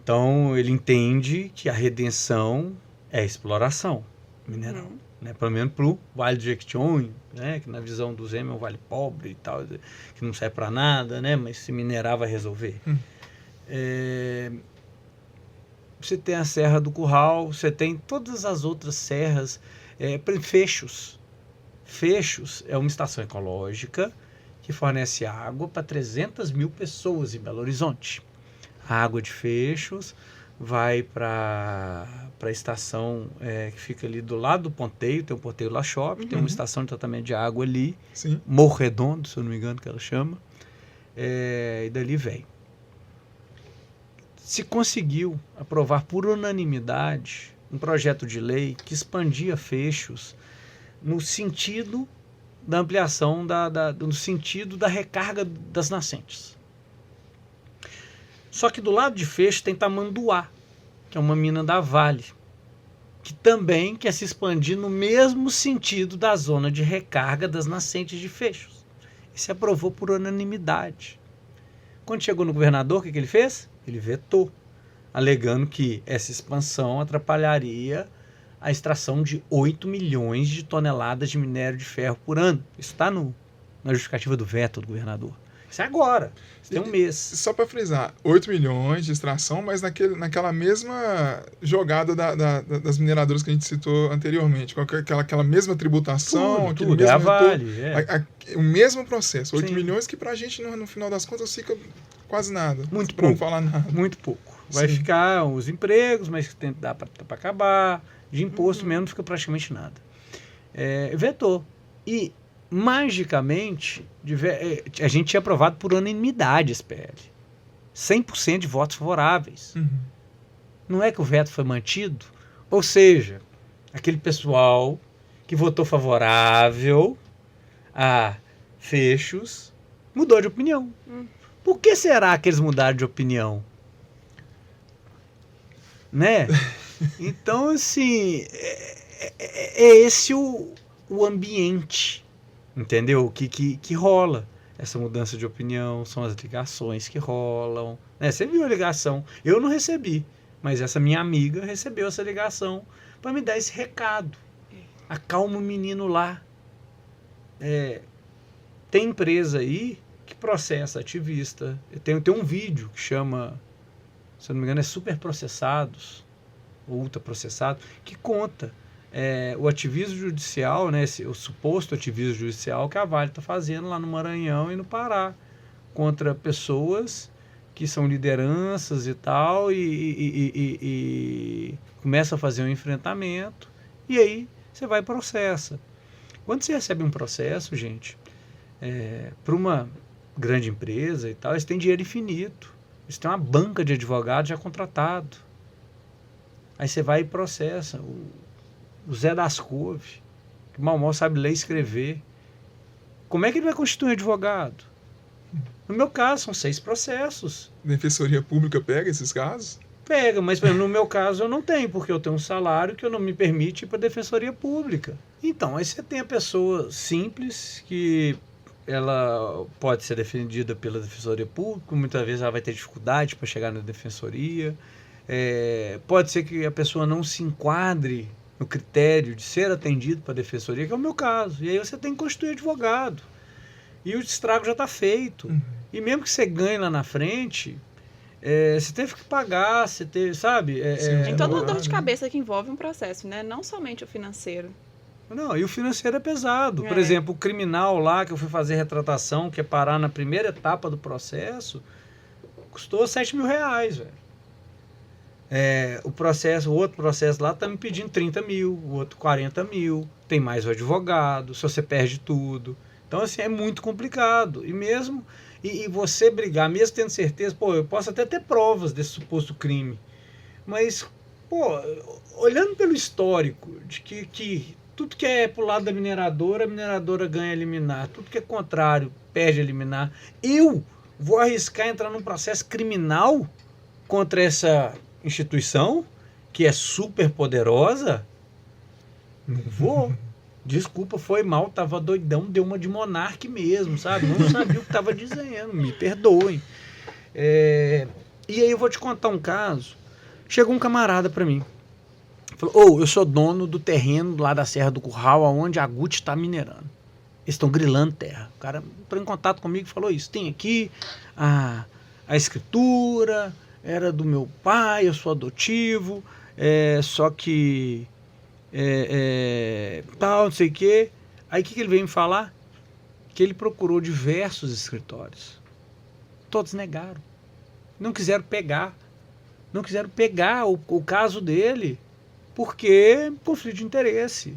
C: Então, ele entende que a redenção é a exploração mineral. Né? Pelo menos para o Vale do Jequitinhonha, né? Que na visão do Zema é um vale pobre e tal, que não serve para nada, né? Mas se minerar vai resolver. Você tem a Serra do Curral, você tem todas as outras serras, Fechos. Fechos é uma estação ecológica que fornece água para 300 mil pessoas em Belo Horizonte. A água de Fechos vai para a estação que fica ali do lado do ponteio, tem o Ponteio La Shopping, tem uma estação de tratamento de água ali,
B: Sim.
C: Morro Redondo, se eu não me engano que ela chama, e dali vem. se conseguiu aprovar por unanimidade um projeto de lei que expandia fechos no sentido da ampliação, no sentido da recarga das nascentes. Só que do lado de Fecho tem Tamanduá, que é uma mina da Vale, que também quer se expandir no mesmo sentido da zona de recarga das nascentes de Fechos. E se aprovou por unanimidade. Quando chegou no governador, o que ele fez? Ele vetou, alegando que essa expansão atrapalharia a extração de 8 milhões de toneladas de minério de ferro por ano. Isso está na justificativa do veto do governador. Isso é agora. Isso tem um mês.
B: Só para frisar, 8 milhões de extração, mas naquela mesma jogada das mineradoras que a gente citou anteriormente, com aquela mesma tributação,
C: tudo é a Vale.
B: O mesmo processo, 8
C: Sim.
B: milhões que pra gente, no final das contas, fica quase nada.
C: Muito
B: pra não
C: pouco.
B: falar nada.
C: Muito pouco. Vai
B: Sim.
C: ficar os empregos, mas dá para acabar. De imposto mesmo não fica praticamente nada. Vetou. E, magicamente, a gente tinha aprovado por unanimidade esse PL. 100% de votos favoráveis.
B: Uhum.
C: Não é que o veto foi mantido? Ou seja, aquele pessoal que votou favorável a Fechos mudou de opinião. Por que será que eles mudaram de opinião? Né? Então, assim, é esse o ambiente, entendeu? Que rola essa mudança de opinião, são as ligações que rolam. Né? Você viu a ligação? Eu não recebi, mas essa minha amiga recebeu essa ligação para me dar esse recado. Acalma o menino lá. Tem empresa aí que processa ativista. Tem um vídeo que chama, se eu não me engano, é Super Processados, ou Ultra Processado, que conta o ativismo judicial, né, o suposto ativismo judicial que a Vale está fazendo lá no Maranhão e no Pará, contra pessoas que são lideranças e tal, e começa a fazer um enfrentamento, e aí você vai e processa. Quando você recebe um processo, gente, para uma grande empresa e tal, eles têm dinheiro infinito. Eles têm uma banca de advogados já contratado. Aí você vai e processa. O Zé das Couve, que mal sabe ler e escrever. Como é que ele vai constituir um advogado? No meu caso, são 6 processos.
B: Defensoria Pública pega esses casos?
C: Pega, mas por exemplo, no meu caso eu não tenho, porque eu tenho um salário que eu não me permite ir para a Defensoria Pública. Então, aí você tem a pessoa simples que ela pode ser defendida pela Defensoria Pública, muitas vezes ela vai ter dificuldade para chegar na Defensoria. Pode ser que a pessoa não se enquadre no critério de ser atendido para a Defensoria, que é o meu caso. E aí você tem que constituir advogado. E o estrago já está feito.
B: Uhum.
C: E mesmo que você ganhe lá na frente, você teve que pagar, você teve, sabe?
A: Tem toda uma dor de cabeça que envolve um processo, né? Não somente o financeiro.
C: Não, e o financeiro é pesado. Por exemplo, o criminal lá que eu fui fazer retratação, que é parar na primeira etapa do processo, custou R$7 mil, velho. O outro processo lá tá me pedindo 30 mil, o outro 40 mil, tem mais o advogado, se você perde tudo. Então, assim, é muito complicado. E mesmo, e você brigar, mesmo tendo certeza, eu posso até ter provas desse suposto crime, mas, olhando pelo histórico, de que tudo que é pro lado da mineradora, a mineradora ganha eliminar, tudo que é contrário, perde eliminar. Eu vou arriscar entrar num processo criminal contra essa instituição, que é super poderosa? Não vou. Desculpa, foi mal, tava doidão, deu uma de monarca mesmo, sabe? Não sabia o que tava dizendo, me perdoem. E aí eu vou te contar um caso. Chegou um camarada para mim, falou, eu sou dono do terreno lá da Serra do Curral, onde a Gucci está minerando. Eles estão grilando terra. O cara entrou em contato comigo e falou isso. Tem aqui a escritura, era do meu pai, eu sou adotivo, só que tal, não sei o quê. Aí o que ele veio me falar? Que ele procurou diversos escritórios. Todos negaram. Não quiseram pegar. Não quiseram pegar o caso dele, porque conflito de interesse.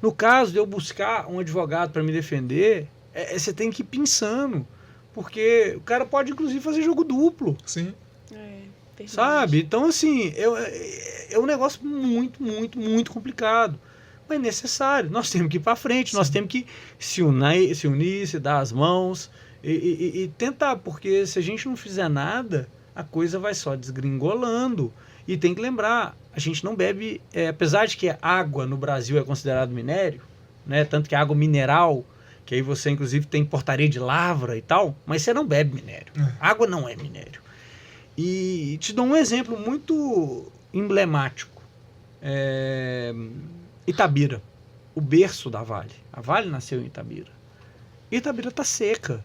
C: No caso de eu buscar um advogado para me defender, você tem que ir pensando, porque o cara pode inclusive fazer jogo duplo.
B: Sim.
A: Verdade.
C: sabe? Então, assim, é um negócio muito, muito, muito complicado. Mas é necessário. Nós temos que ir para frente, nós temos que se unir, se dar as mãos e tentar, porque se a gente não fizer nada, a coisa vai só desgringolando. E tem que lembrar, a gente não bebe, apesar de que a água no Brasil é considerado minério, né? Tanto que a água mineral, que aí você inclusive tem portaria de lavra e tal, mas você não bebe minério. Água não é minério. E te dou um exemplo muito emblemático. Itabira, o berço da Vale. A Vale nasceu em Itabira. Itabira está seca.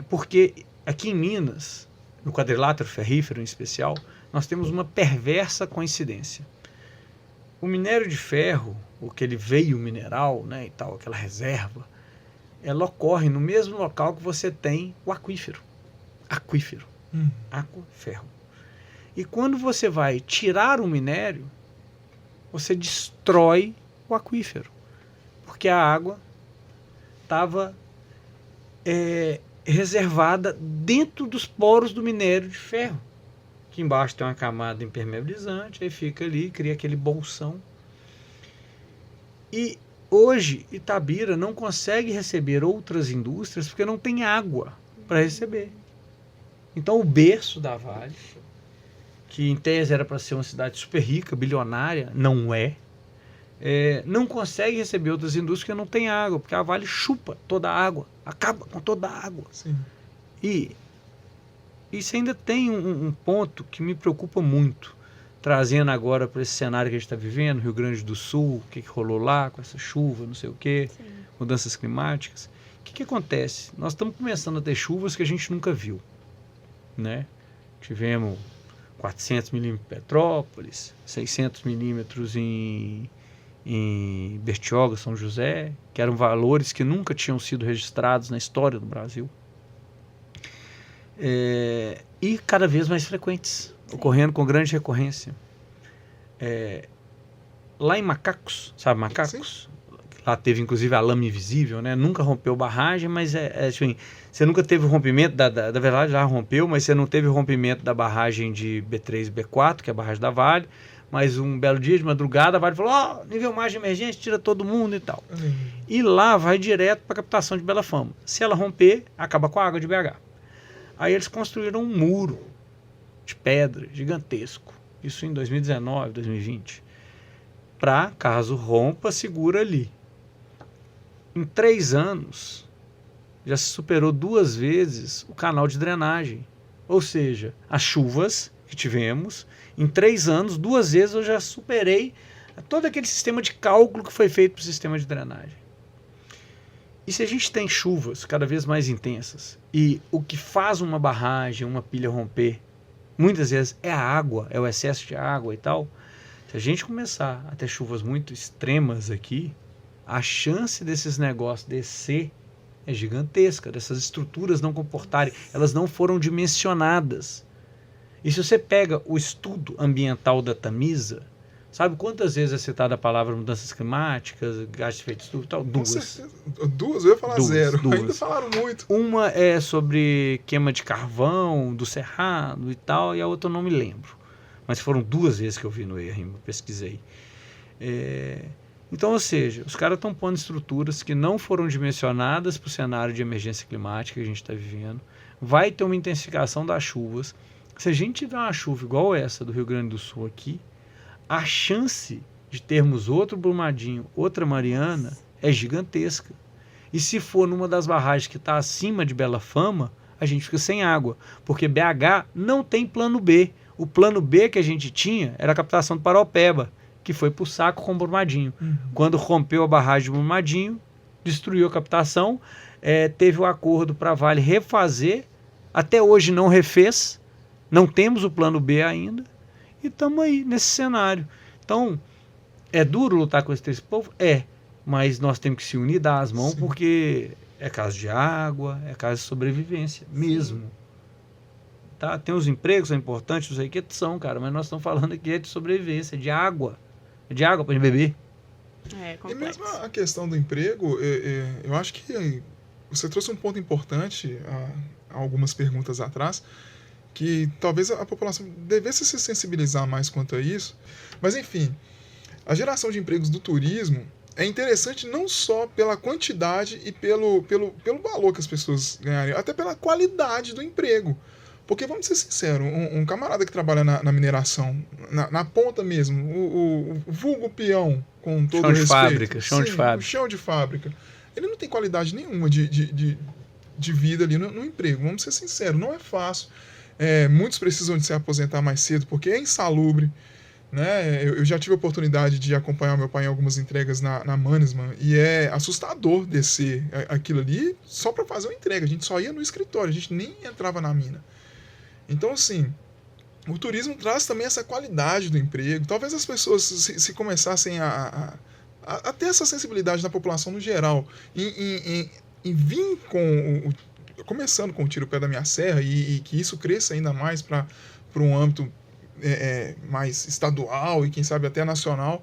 C: Porque aqui em Minas, no quadrilátero ferrífero em especial, nós temos uma perversa coincidência. O minério de ferro, aquele veio mineral, né, e tal, aquela reserva, ela ocorre no mesmo local que você tem o aquífero. Água, ferro. E quando você vai tirar o minério, você destrói o aquífero. Porque a água estava reservada dentro dos poros do minério de ferro. Aqui embaixo tem uma camada impermeabilizante, aí fica ali, cria aquele bolsão. E hoje Itabira não consegue receber outras indústrias porque não tem água para receber. Então o berço da Vale, que em tese era para ser uma cidade super rica, bilionária, não é, não consegue receber outras indústrias porque não tem água, porque a Vale chupa toda a água, acaba com toda a água.
B: Sim.
C: E isso ainda tem um ponto que me preocupa muito, trazendo agora para esse cenário que a gente está vivendo, Rio Grande do Sul, o que rolou lá com essa chuva, não sei o quê, mudanças climáticas. O que acontece? Nós estamos começando a ter chuvas que a gente nunca viu, né? Tivemos 400 milímetros em Petrópolis, 600 milímetros em Bertioga, São José, que eram valores que nunca tinham sido registrados na história do Brasil. E cada vez mais frequentes, ocorrendo com grande recorrência. Lá em Macacos, sabe Macacos? Sim. Lá teve inclusive a lama invisível, né? Nunca rompeu barragem, mas assim, você nunca teve o rompimento, da verdade já rompeu, mas você não teve o rompimento da barragem de B3 e B4, que é a barragem da Vale, mas um belo dia de madrugada a Vale falou, nível mais de emergência, tira todo mundo e tal. E lá vai direto para a captação de Bela Fama. Se ela romper, acaba com a água de BH. Aí eles construíram um muro de pedra gigantesco, isso em 2019, 2020, para, caso rompa, segura ali. Em 3 anos, já se superou 2 vezes o canal de drenagem. Ou seja, as chuvas que tivemos, em 3 anos, 2 vezes eu já superei todo aquele sistema de cálculo que foi feito para o sistema de drenagem. E se a gente tem chuvas cada vez mais intensas, e o que faz uma barragem, uma pilha romper, muitas vezes é a água, é o excesso de água e tal, se a gente começar a ter chuvas muito extremas aqui, a chance desses negócios descer é gigantesca, dessas estruturas não comportarem, elas não foram dimensionadas. E se você pega o estudo ambiental da Tamisa, sabe quantas vezes é citada a palavra mudanças climáticas, gases de efeito estufa e tal? 2.
B: 2? Eu ia falar 0.
C: 2.
B: Ainda falaram muito.
C: Uma é sobre queima de carvão, do Cerrado e tal, e a outra eu não me lembro. Mas foram 2 vezes que eu vi no ERIM, pesquisei. Então, ou seja, os caras estão pondo estruturas que não foram dimensionadas para o cenário de emergência climática que a gente está vivendo. Vai ter uma intensificação das chuvas. Se a gente tiver uma chuva igual essa do Rio Grande do Sul aqui, a chance de termos outro Brumadinho, outra Mariana, é gigantesca. E se for numa das barragens que está acima de Bela Fama, a gente fica sem água, porque BH não tem plano B. O plano B que a gente tinha era a captação do Paraopeba, que foi para o saco com o Brumadinho. Quando rompeu a barragem de Brumadinho, destruiu a captação, teve o acordo para a Vale refazer, até hoje não refez, não temos o plano B ainda, e estamos aí nesse cenário. Então, é duro lutar com esse povo? Mas nós temos que se unir, dar as mãos, porque é caso de água, é caso de sobrevivência mesmo. Tá? Tem os empregos, são importantes, os aí que são, cara, mas nós estamos falando aqui de sobrevivência, de água. De água para beber.
B: E mesmo a questão do emprego, eu acho que você trouxe um ponto importante há algumas perguntas atrás, que talvez a população devesse se sensibilizar mais quanto a isso. Mas, enfim, a geração de empregos do turismo é interessante não só pela quantidade e pelo valor que as pessoas ganhariam, até pela qualidade do emprego. Porque, vamos ser sinceros, um camarada que trabalha na mineração, na ponta mesmo, o vulgo peão, com todo
C: Chão de
B: respeito.
C: fábrica, chão
B: Sim,
C: de fábrica.
B: o chão de fábrica. Ele não tem qualidade nenhuma de vida ali no emprego. Vamos ser sinceros, não é fácil. Muitos precisam de se aposentar mais cedo porque é insalubre. Né? Eu já tive a oportunidade de acompanhar meu pai em algumas entregas na Mannesmann e é assustador descer aquilo ali só para fazer uma entrega. A gente só ia no escritório, a gente nem entrava na mina. Então, assim, o turismo traz também essa qualidade do emprego. Talvez as pessoas, se começassem a ter essa sensibilidade na população no geral, em vir começando com o Tira o Pé da Minha Serra e que isso cresça ainda mais para um âmbito mais estadual e quem sabe até nacional,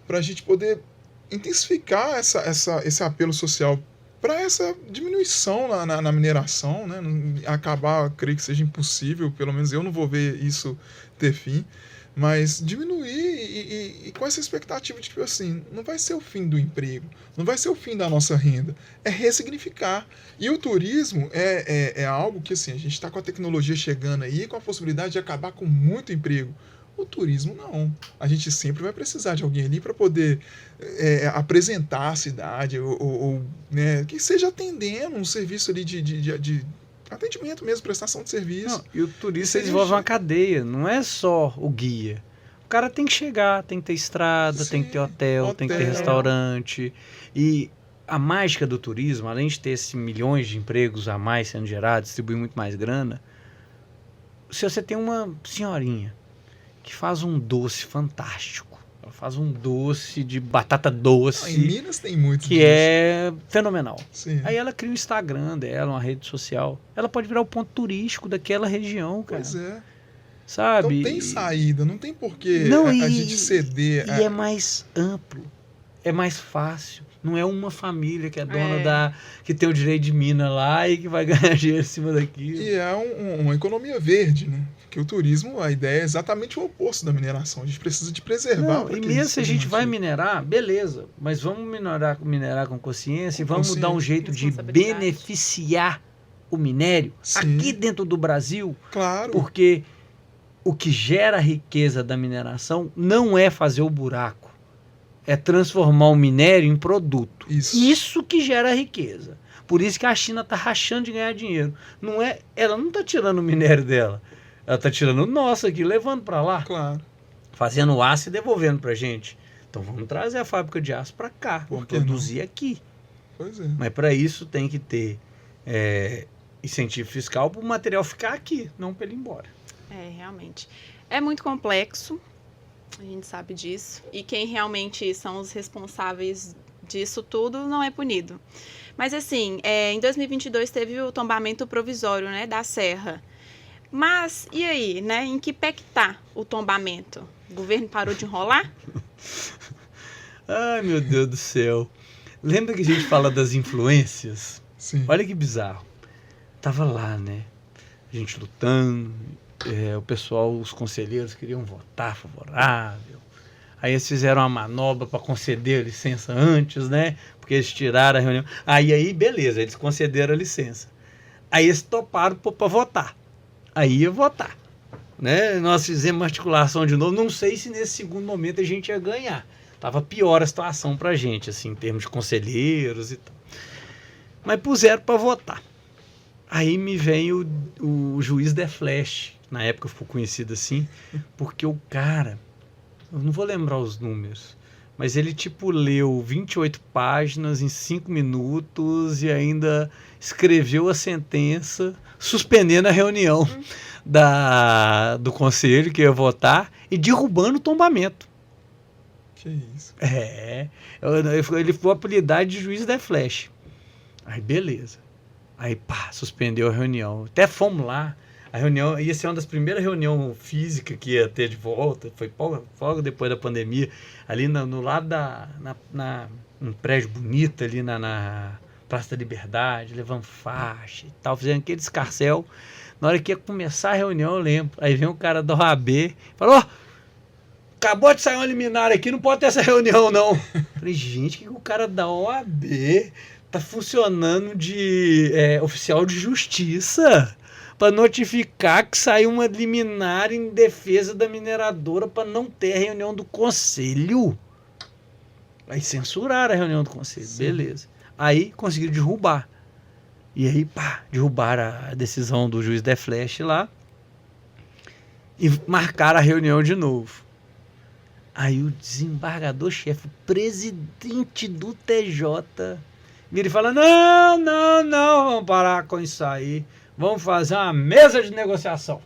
B: para a gente poder intensificar esse apelo social para essa diminuição na mineração, né? Acabar, creio que seja impossível, pelo menos eu não vou ver isso ter fim, mas diminuir e com essa expectativa de que, assim, não vai ser o fim do emprego, não vai ser o fim da nossa renda, é ressignificar. E o turismo é algo que, assim, a gente está com a tecnologia chegando aí, com a possibilidade de acabar com muito emprego. O turismo não. A gente sempre vai precisar de alguém ali para poder apresentar a cidade, ou né, que seja atendendo um serviço ali de atendimento mesmo, prestação de serviço.
C: Não, e o turista desenvolve uma cadeia, não é só o guia. O cara tem que chegar, tem que ter estrada,
B: Sim,
C: tem que ter hotel, tem que ter restaurante. E a mágica do turismo, além de ter esses milhões de empregos a mais sendo gerados, distribuir muito mais grana, se você tem uma senhorinha que faz um doce fantástico, ela faz um doce de batata doce,
B: Em Minas tem muito
C: que
B: disso.
C: é fenomenal.
B: Sim.
C: Aí ela cria o Instagram dela, uma rede social. Ela pode virar o ponto turístico daquela região, cara.
B: Pois é.
C: Sabe?
B: Então tem saída, não tem porquê
C: Não,
B: a gente ceder.
C: E é mais amplo, é mais fácil. Não é uma família que é dona que tem o direito de mina lá e que vai ganhar dinheiro em cima daquilo.
B: E é uma economia verde, né? Porque o turismo, a ideia é exatamente o oposto da mineração. A gente precisa de preservar.
C: Não, e mesmo se a gente vai minerar, beleza, mas vamos minerar com consciência e vamos dar um jeito de beneficiar o minério aqui dentro do Brasil.
B: Claro.
C: Porque o que gera a riqueza da mineração não é fazer o buraco. É transformar o minério em produto. Isso que gera a riqueza. Por isso que a China está rachando de ganhar dinheiro. Ela não está tirando o minério dela. Ela está tirando o nosso aqui, levando para lá.
B: Claro.
C: Fazendo aço e devolvendo para a gente. Então vamos trazer a fábrica de aço para cá. Vamos produzir aqui.
B: Pois é.
C: Mas para isso tem que ter incentivo fiscal para o material ficar aqui, não para ele ir embora.
A: Realmente. É muito complexo. A gente sabe disso. E quem realmente são os responsáveis disso tudo não é punido. Mas assim, em 2022 teve o tombamento provisório, né, da serra. Mas, e aí, né? Em que pé que tá o tombamento? O governo parou de enrolar?
C: Ai, meu Deus do céu. Lembra que a gente fala das influências?
B: Sim.
C: Olha que bizarro. Tava lá, né? A gente lutando... o pessoal, os conselheiros queriam votar favorável. Aí eles fizeram uma manobra para conceder a licença antes, né? Porque eles tiraram a reunião. Aí beleza, eles concederam a licença. Aí eles toparam para votar. Aí ia votar. Né? Nós fizemos uma articulação de novo. Não sei se nesse segundo momento a gente ia ganhar. Tava pior a situação pra gente, assim, em termos de conselheiros e tal. Mas puseram para votar. Aí me vem o juiz de Flash. Na época ficou conhecido assim, porque o cara, eu não vou lembrar os números, mas ele leu 28 páginas em 5 minutos e ainda escreveu a sentença suspendendo a reunião do conselho que ia votar e derrubando o tombamento.
B: Que isso?
C: Ele foi apelidado de juiz de Flash. Aí beleza. Aí suspendeu a reunião. Até fomos lá. A reunião ia ser uma das primeiras reuniões físicas que ia ter de volta. Foi pouco depois da pandemia. Ali no lado um prédio bonito ali na Praça da Liberdade, levando faixa e tal. Fazendo aquele escarcéu. Na hora que ia começar a reunião, eu lembro. Aí vem o cara da OAB, falou, acabou de sair uma liminar aqui, não pode ter essa reunião, não. Falei, gente, o que o cara da OAB tá funcionando de oficial de justiça para notificar que saiu uma liminar em defesa da mineradora para não ter a reunião do conselho? Aí censuraram a reunião do conselho, sim, beleza. Aí conseguiram derrubar. E aí, pá, derrubaram a decisão do juiz Defleche lá e marcaram a reunião de novo. Aí o desembargador-chefe, o presidente do TJ, vira e fala, não, vamos parar com isso aí, vamos fazer uma mesa de negociação.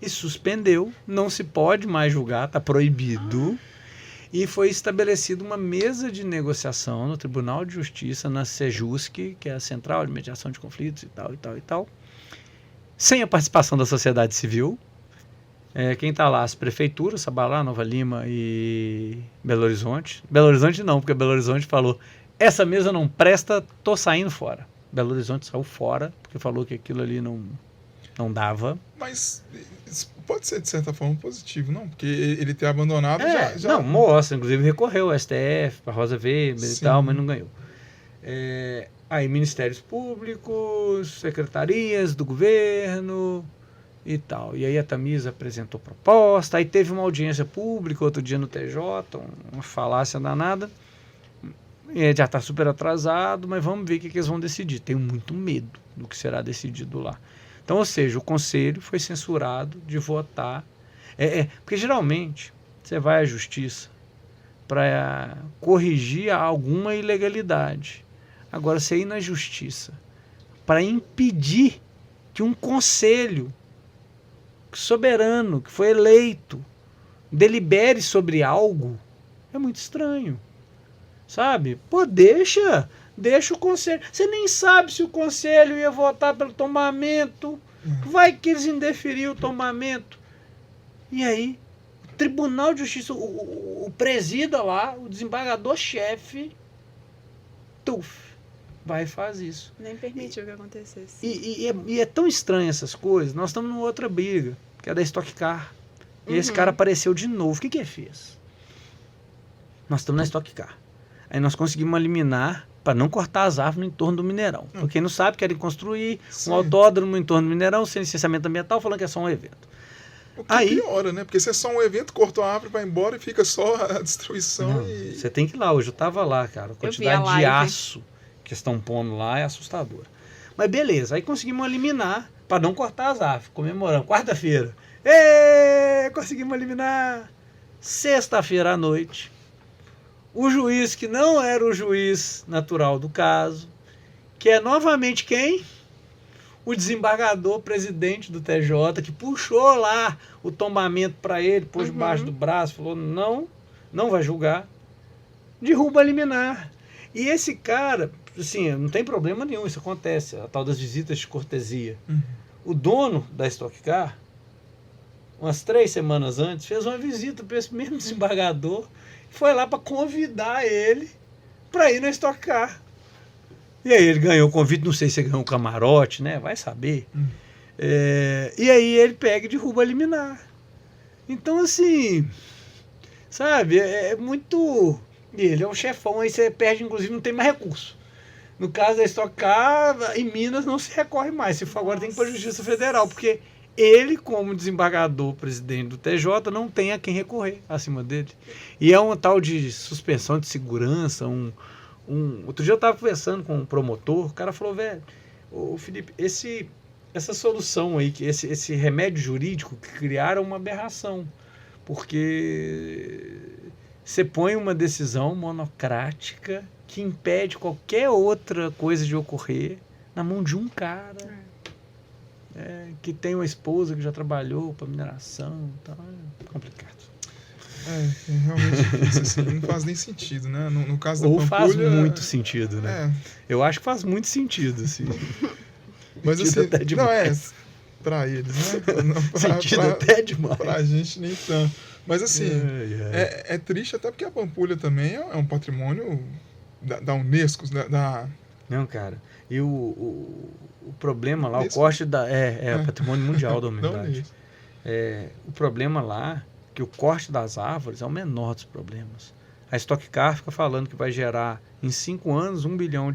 C: E suspendeu, não se pode mais julgar, está proibido. E foi estabelecida uma mesa de negociação no Tribunal de Justiça, na Sejusc, que é a Central de Mediação de Conflitos e tal, sem a participação da sociedade civil. Quem está lá, as prefeituras, Sabalá, Nova Lima e Belo Horizonte. Belo Horizonte não, porque Belo Horizonte falou, essa mesa não presta, tô saindo fora. Belo Horizonte saiu fora, porque falou que aquilo ali não dava.
B: Mas isso pode ser, de certa forma, positivo, não? Porque ele ter abandonado já...
C: Não, mostra. Inclusive recorreu ao STF, para Rosa Weber e tal, mas não ganhou. Aí Ministérios Públicos, secretarias do governo e tal. E aí a Tamisa apresentou proposta, aí teve uma audiência pública outro dia no TJ, uma falácia danada. Já está super atrasado, mas vamos ver o que eles vão decidir. Tenho muito medo do que será decidido lá. Então, ou seja, o Conselho foi censurado de votar. Porque geralmente você vai à Justiça para corrigir alguma ilegalidade. Agora, você ir na Justiça para impedir que um Conselho soberano, que foi eleito, delibere sobre algo, é muito estranho. Sabe? Pô, deixa o conselho. Você nem sabe se o conselho ia votar pelo tombamento. Vai que eles indeferiram o tombamento. E aí, o Tribunal de Justiça, o presida lá, o desembargador-chefe, vai e faz isso.
A: Nem permitiu que acontecesse.
C: E é tão estranho essas coisas. Nós estamos numa outra briga, que é da Stock Car. E esse cara apareceu de novo. O que ele fez? Nós estamos na Stock Car. Aí nós conseguimos uma liminar para não cortar as árvores no entorno do Mineirão. Porque quem não sabe, querem construir um autódromo no entorno do Mineirão, sem licenciamento ambiental, falando que é só um evento.
B: O que piora, né? Porque se é só um evento, cortou a árvore, vai embora e fica só a destruição.
C: Não, você tem que ir lá. Hoje eu estava lá, cara. A quantidade de aço que estão pondo lá é assustadora. Mas beleza, aí conseguimos uma liminar para não cortar as árvores. Comemoramos. Quarta-feira. Conseguimos eliminar. Sexta-feira à noite, o juiz que não era o juiz natural do caso, que é novamente quem? O desembargador presidente do TJ, que puxou lá o tombamento para ele, pôs debaixo do braço, falou, não vai julgar, derruba a liminar. E esse cara, assim, não tem problema nenhum, isso acontece, a tal das visitas de cortesia. O dono da Stock Car, umas 3 semanas antes, fez uma visita para esse mesmo desembargador, foi lá para convidar ele para ir na Stock Car. E aí ele ganhou o convite, não sei se ele ganhou um camarote, né? Vai saber. E aí ele pega e derruba a liminar. Então, assim, sabe, é muito... Ele é um chefão, aí você perde, inclusive, não tem mais recurso. No caso da Stock Car, em Minas não se recorre mais. Se for agora, tem que ir para a Justiça Federal, porque ele, como desembargador presidente do TJ, não tem a quem recorrer acima dele. E é uma tal de suspensão de segurança. Outro dia eu estava conversando com um promotor, o cara falou, velho, ô Felipe, essa solução aí, esse remédio jurídico que criaram uma aberração. Porque você põe uma decisão monocrática que impede qualquer outra coisa de ocorrer na mão de um cara. Que tem uma esposa que já trabalhou para mineração, então é complicado.
B: É realmente difícil, assim, não faz nem sentido, né? No caso da Pampulha...
C: faz muito sentido, né? Eu acho que faz muito sentido, assim.
B: Mas assim,
C: até demais.
B: Pra eles, né?
C: Sentido até demais.
B: Pra gente nem tanto. Mas assim, é triste até porque a Pampulha também é um patrimônio da Unesco,
C: Não, cara. E o problema lá, o
B: Isso.
C: corte da... o patrimônio mundial da
B: Não,
C: humanidade.
B: isso.
C: O problema lá, que o corte das árvores é o menor dos problemas. A Stock Car fica falando que vai gerar, em 5 anos, R$1 bilhão.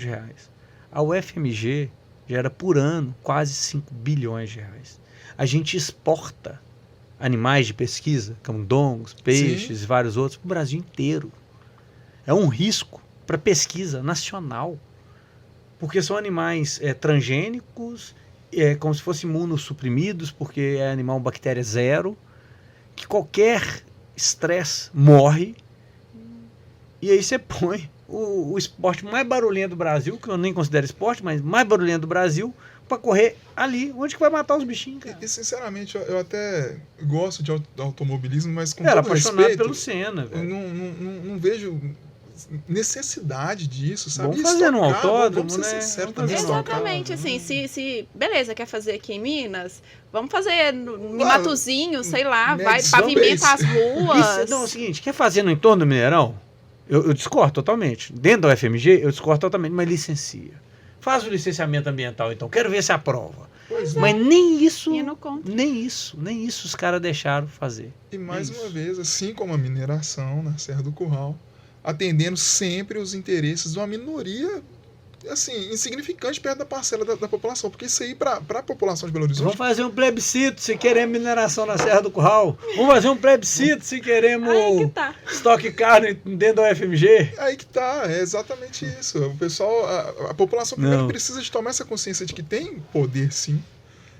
C: A UFMG gera por ano quase R$5 bilhões. A gente exporta animais de pesquisa, camundongos, peixes e vários outros, para o Brasil inteiro. É um risco para pesquisa nacional. Porque são animais transgênicos, como se fossem imunossuprimidos, porque é animal bactéria zero, que qualquer estresse morre. E aí você põe o esporte mais barulhento do Brasil, que eu nem considero esporte, mas mais barulhento do Brasil, para correr ali, onde que vai matar os bichinhos, cara?
B: E sinceramente, eu até gosto de automobilismo, mas com
C: Era
B: todo
C: apaixonado
B: respeito,
C: pelo Senna,
B: eu
C: velho.
B: não vejo necessidade disso, sabe?
C: Vamos fazer num autódromo,
B: vamos ser
C: né?
B: sinceros
C: Vamos
B: também.
C: fazer num
A: Exatamente, assim, se beleza, quer fazer aqui em Minas, vamos fazer em
B: Lá,
A: Matozinho, sei lá,
B: né,
A: vai,
B: de
A: pavimenta
B: São
A: as ruas.
C: Não, é o seguinte, quer fazer no entorno do Mineirão? Eu discordo totalmente. Dentro da UFMG, eu discordo totalmente, mas licencia. Faz o licenciamento ambiental, então. Quero ver se aprova.
B: Pois é.
C: Mas nem isso,
A: E não conta.
C: nem isso os caras deixaram fazer.
B: E mais
C: É
B: uma
C: isso.
B: vez, assim como a mineração na Serra do Curral, atendendo sempre os interesses de uma minoria, assim, insignificante perto da parcela da população. Porque isso aí, para a população de Belo
C: Vamos
B: Horizonte,
C: fazer um plebiscito se queremos mineração na Serra do Curral. Vamos fazer um plebiscito se queremos
A: Aí que tá.
C: Stock Car dentro da UFMG.
B: aí que tá, é exatamente isso. O pessoal, a população primeiro
C: Não.
B: precisa de tomar essa consciência de que tem poder, sim,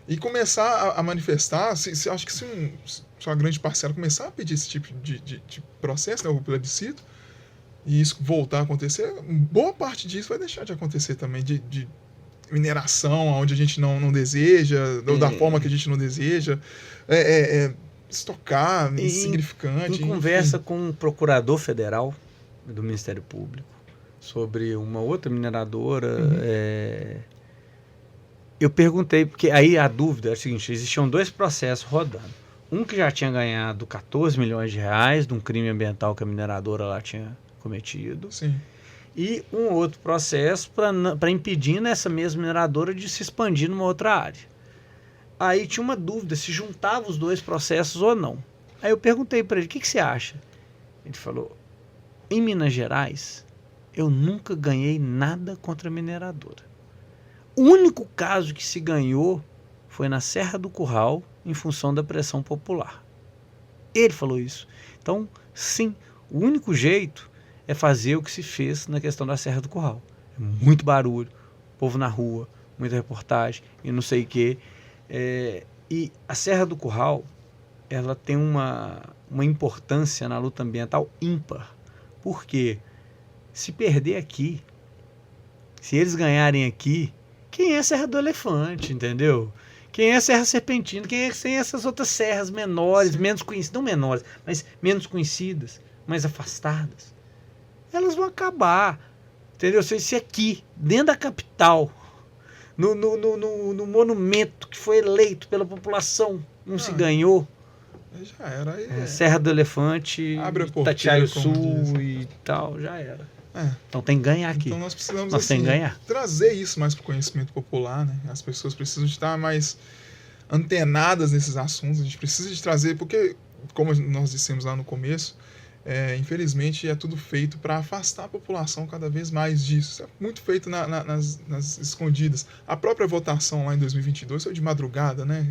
B: e começar a manifestar. Acho que se uma grande parcela começar a pedir esse tipo de processo, né, o plebiscito, e isso voltar a acontecer, boa parte disso vai deixar de acontecer também, de mineração onde a gente não deseja, ou da forma que a gente não deseja, estocar, insignificante.
C: Em conversa com um procurador federal do Ministério Público sobre uma outra mineradora, eu perguntei, porque aí a dúvida é a seguinte, existiam 2 processos rodando. Um que já tinha ganhado 14 milhões de reais de um crime ambiental que a mineradora lá tinha cometido,
B: Sim.
C: e um outro processo para impedir essa mesma mineradora de se expandir numa outra área. Aí tinha uma dúvida se juntava os 2 processos ou não. Aí eu perguntei para ele, o que você acha? Ele falou, em Minas Gerais, eu nunca ganhei nada contra a mineradora. O único caso que se ganhou foi na Serra do Curral, em função da pressão popular. Ele falou isso. Então, sim, o único jeito é fazer o que se fez na questão da Serra do Curral. Muito barulho, povo na rua, muita reportagem e não sei o quê. E a Serra do Curral, ela tem uma importância na luta ambiental ímpar. Por quê? Se perder aqui, se eles ganharem aqui, quem é a Serra do Elefante, entendeu? Quem é a Serra Serpentina? Quem é essas outras serras menores, menos conhecidas, não menores, mas menos conhecidas, mais afastadas? Elas vão acabar, entendeu? Se aqui, dentro da capital, no monumento que foi eleito pela população, não se ganhou,
B: Já era. Aí,
C: Serra do Elefante,
B: Abre a porteira,
C: Itatiaio
B: como
C: Sul
B: diz.
C: e tal, já era.
B: É.
C: Então tem que ganhar aqui.
B: Então nós precisamos
C: Nós temos que ganhar.
B: trazer isso mais para o conhecimento popular, né? As pessoas precisam estar mais antenadas nesses assuntos. A gente precisa de trazer, porque, como nós dissemos lá no começo, infelizmente é tudo feito para afastar a população cada vez mais disso. Isso é muito feito nas escondidas. A própria votação lá em 2022 foi de madrugada, né?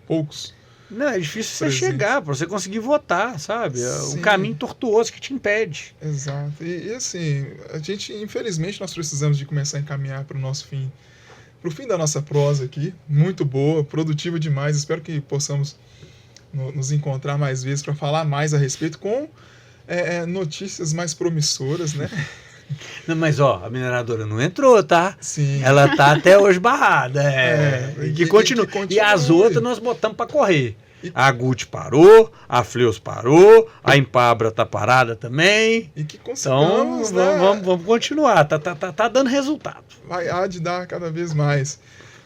B: Poucos.
C: Não, é difícil você
B: Presente.
C: chegar, para você conseguir votar, sabe? É um
B: Sim.
C: caminho tortuoso que te impede.
B: Exato. E assim, a gente, infelizmente, nós precisamos de começar a encaminhar para o nosso fim, para o fim da nossa prosa aqui. Muito boa, produtiva demais. Espero que possamos nos encontrar mais vezes para falar mais a respeito com notícias mais promissoras, né?
C: Não, mas ó, a mineradora não entrou, tá?
B: Sim.
C: Ela tá até hoje barrada.
B: E
C: que continua.
B: que continue.
C: E as outras nós botamos para correr. A Gucci parou, a Fleus parou, a Impabra tá parada também.
B: E que
C: Então,
B: consigamos, né?
C: vamos continuar. Tá dando resultado.
B: Há de dar cada vez mais.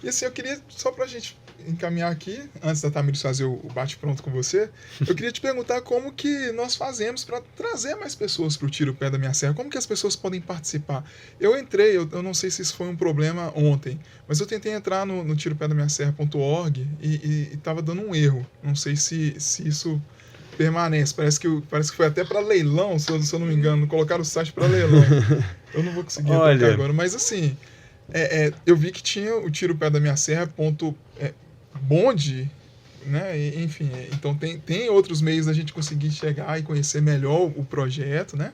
B: E assim, eu queria, só pra gente encaminhar aqui, antes da Tamires fazer o bate-pronto com você, eu queria te perguntar como que nós fazemos para trazer mais pessoas para o Tira o Pé da Minha Serra, como que as pessoas podem participar. Eu entrei, eu não sei se isso foi um problema ontem, mas eu tentei entrar no tiropedamiaserra.org e estava dando um erro, não sei se isso permanece, parece que foi até para leilão, se eu não me engano, colocaram o site para leilão, eu não vou conseguir tocar agora, mas assim... eu vi que tinha o Tira o Pé da Minha Serra, bonde, né? Enfim, então tem outros meios da gente conseguir chegar e conhecer melhor o projeto, né?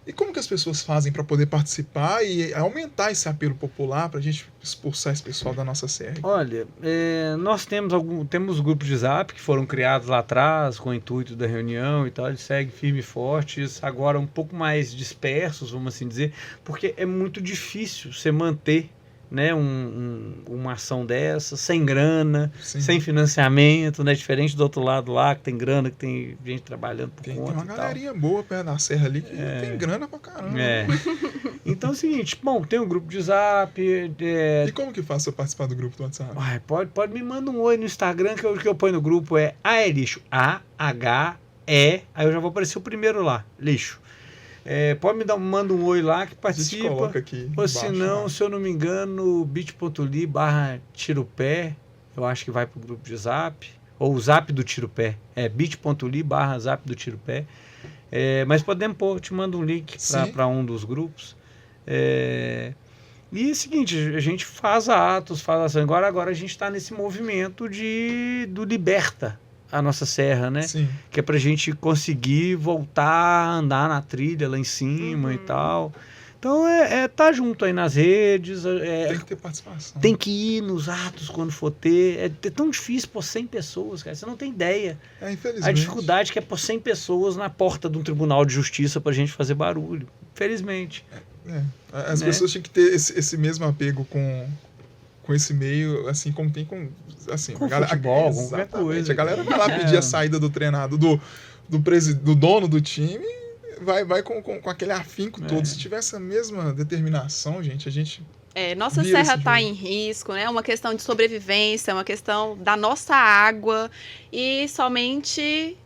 B: E como que as pessoas fazem para poder participar e aumentar esse apelo popular para a gente expulsar esse pessoal da nossa serra?
C: Olha, nós temos grupos de zap que foram criados lá atrás com o intuito da reunião e tal, eles seguem firme e fortes, agora um pouco mais dispersos, vamos assim dizer, porque é muito difícil você manter, né, uma ação dessa, sem grana,
B: Sim.
C: sem financiamento, né, diferente do outro lado lá, que tem grana, que tem gente trabalhando por conta.
B: Tem uma galerinha boa perto da serra ali que tem grana pra caramba.
C: Então é o seguinte, bom, tem um grupo de zap.
B: E como que faz pra participar do grupo do WhatsApp?
C: Pode me mandar um oi no Instagram, que o que eu ponho no grupo é Lixo, A-H-E, aí eu já vou aparecer o primeiro lá, Lixo. Pode manda um oi lá que participa.
B: A gente coloca aqui
C: ou se não,
B: lá.
C: se eu não me engano, bit.ly/tiropé, eu acho que vai pro grupo de zap, ou o zap do Tiropé, bit.ly/zap do Tiropé. Mas podemos pôr, eu te mando um link para um dos grupos. E é o seguinte, a gente faz atos, faz ação. Agora a gente está nesse movimento do Liberta a nossa serra, né?
B: Sim.
C: Que é pra gente conseguir voltar a andar na trilha lá em cima e tal. Então tá junto aí nas redes.
B: Tem que ter participação.
C: Tem que ir nos atos quando for ter. É tão difícil pôr 100 pessoas, cara. Você não tem ideia.
B: Infelizmente.
C: A dificuldade que é pôr 100 pessoas na porta de um tribunal de justiça pra gente fazer barulho. Infelizmente.
B: As pessoas tinham que ter esse mesmo apego com esse meio, assim como tem com
C: futebol, com qualquer coisa.
B: A galera vai lá pedir a saída do treinado, do dono do time, vai com aquele afinco todo. Se tiver essa mesma determinação, gente, a gente...
A: Nossa serra está em risco, né? É uma questão de sobrevivência, é uma questão da nossa água e somente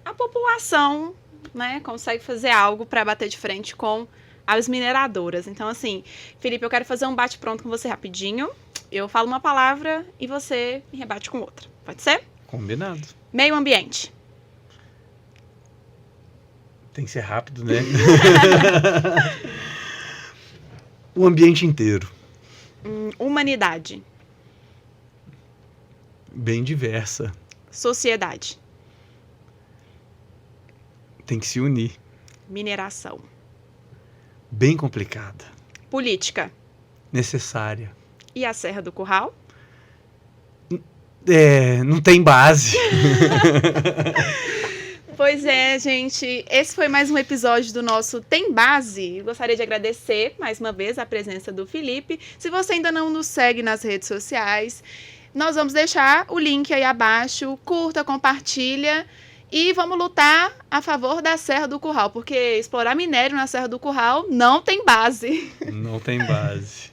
A: a população, né, consegue fazer algo para bater de frente com as mineradoras. Então, assim, Felipe, eu quero fazer um bate-pronto com você rapidinho. Eu falo uma palavra e você me rebate com outra. Pode ser?
C: Combinado.
A: Meio ambiente.
C: Tem que ser rápido, né? O ambiente inteiro.
A: Humanidade.
C: Bem diversa.
A: Sociedade.
C: Tem que se unir.
A: Mineração.
C: Bem complicada.
A: Política.
C: Necessária.
A: E a Serra do Curral?
C: Não tem base.
A: Pois é, gente. Esse foi mais um episódio do nosso Tem Base. Gostaria de agradecer mais uma vez a presença do Felipe. Se você ainda não nos segue nas redes sociais, nós vamos deixar o link aí abaixo. Curta, compartilha. E vamos lutar a favor da Serra do Curral, porque explorar minério na Serra do Curral não tem base.
C: Não tem base.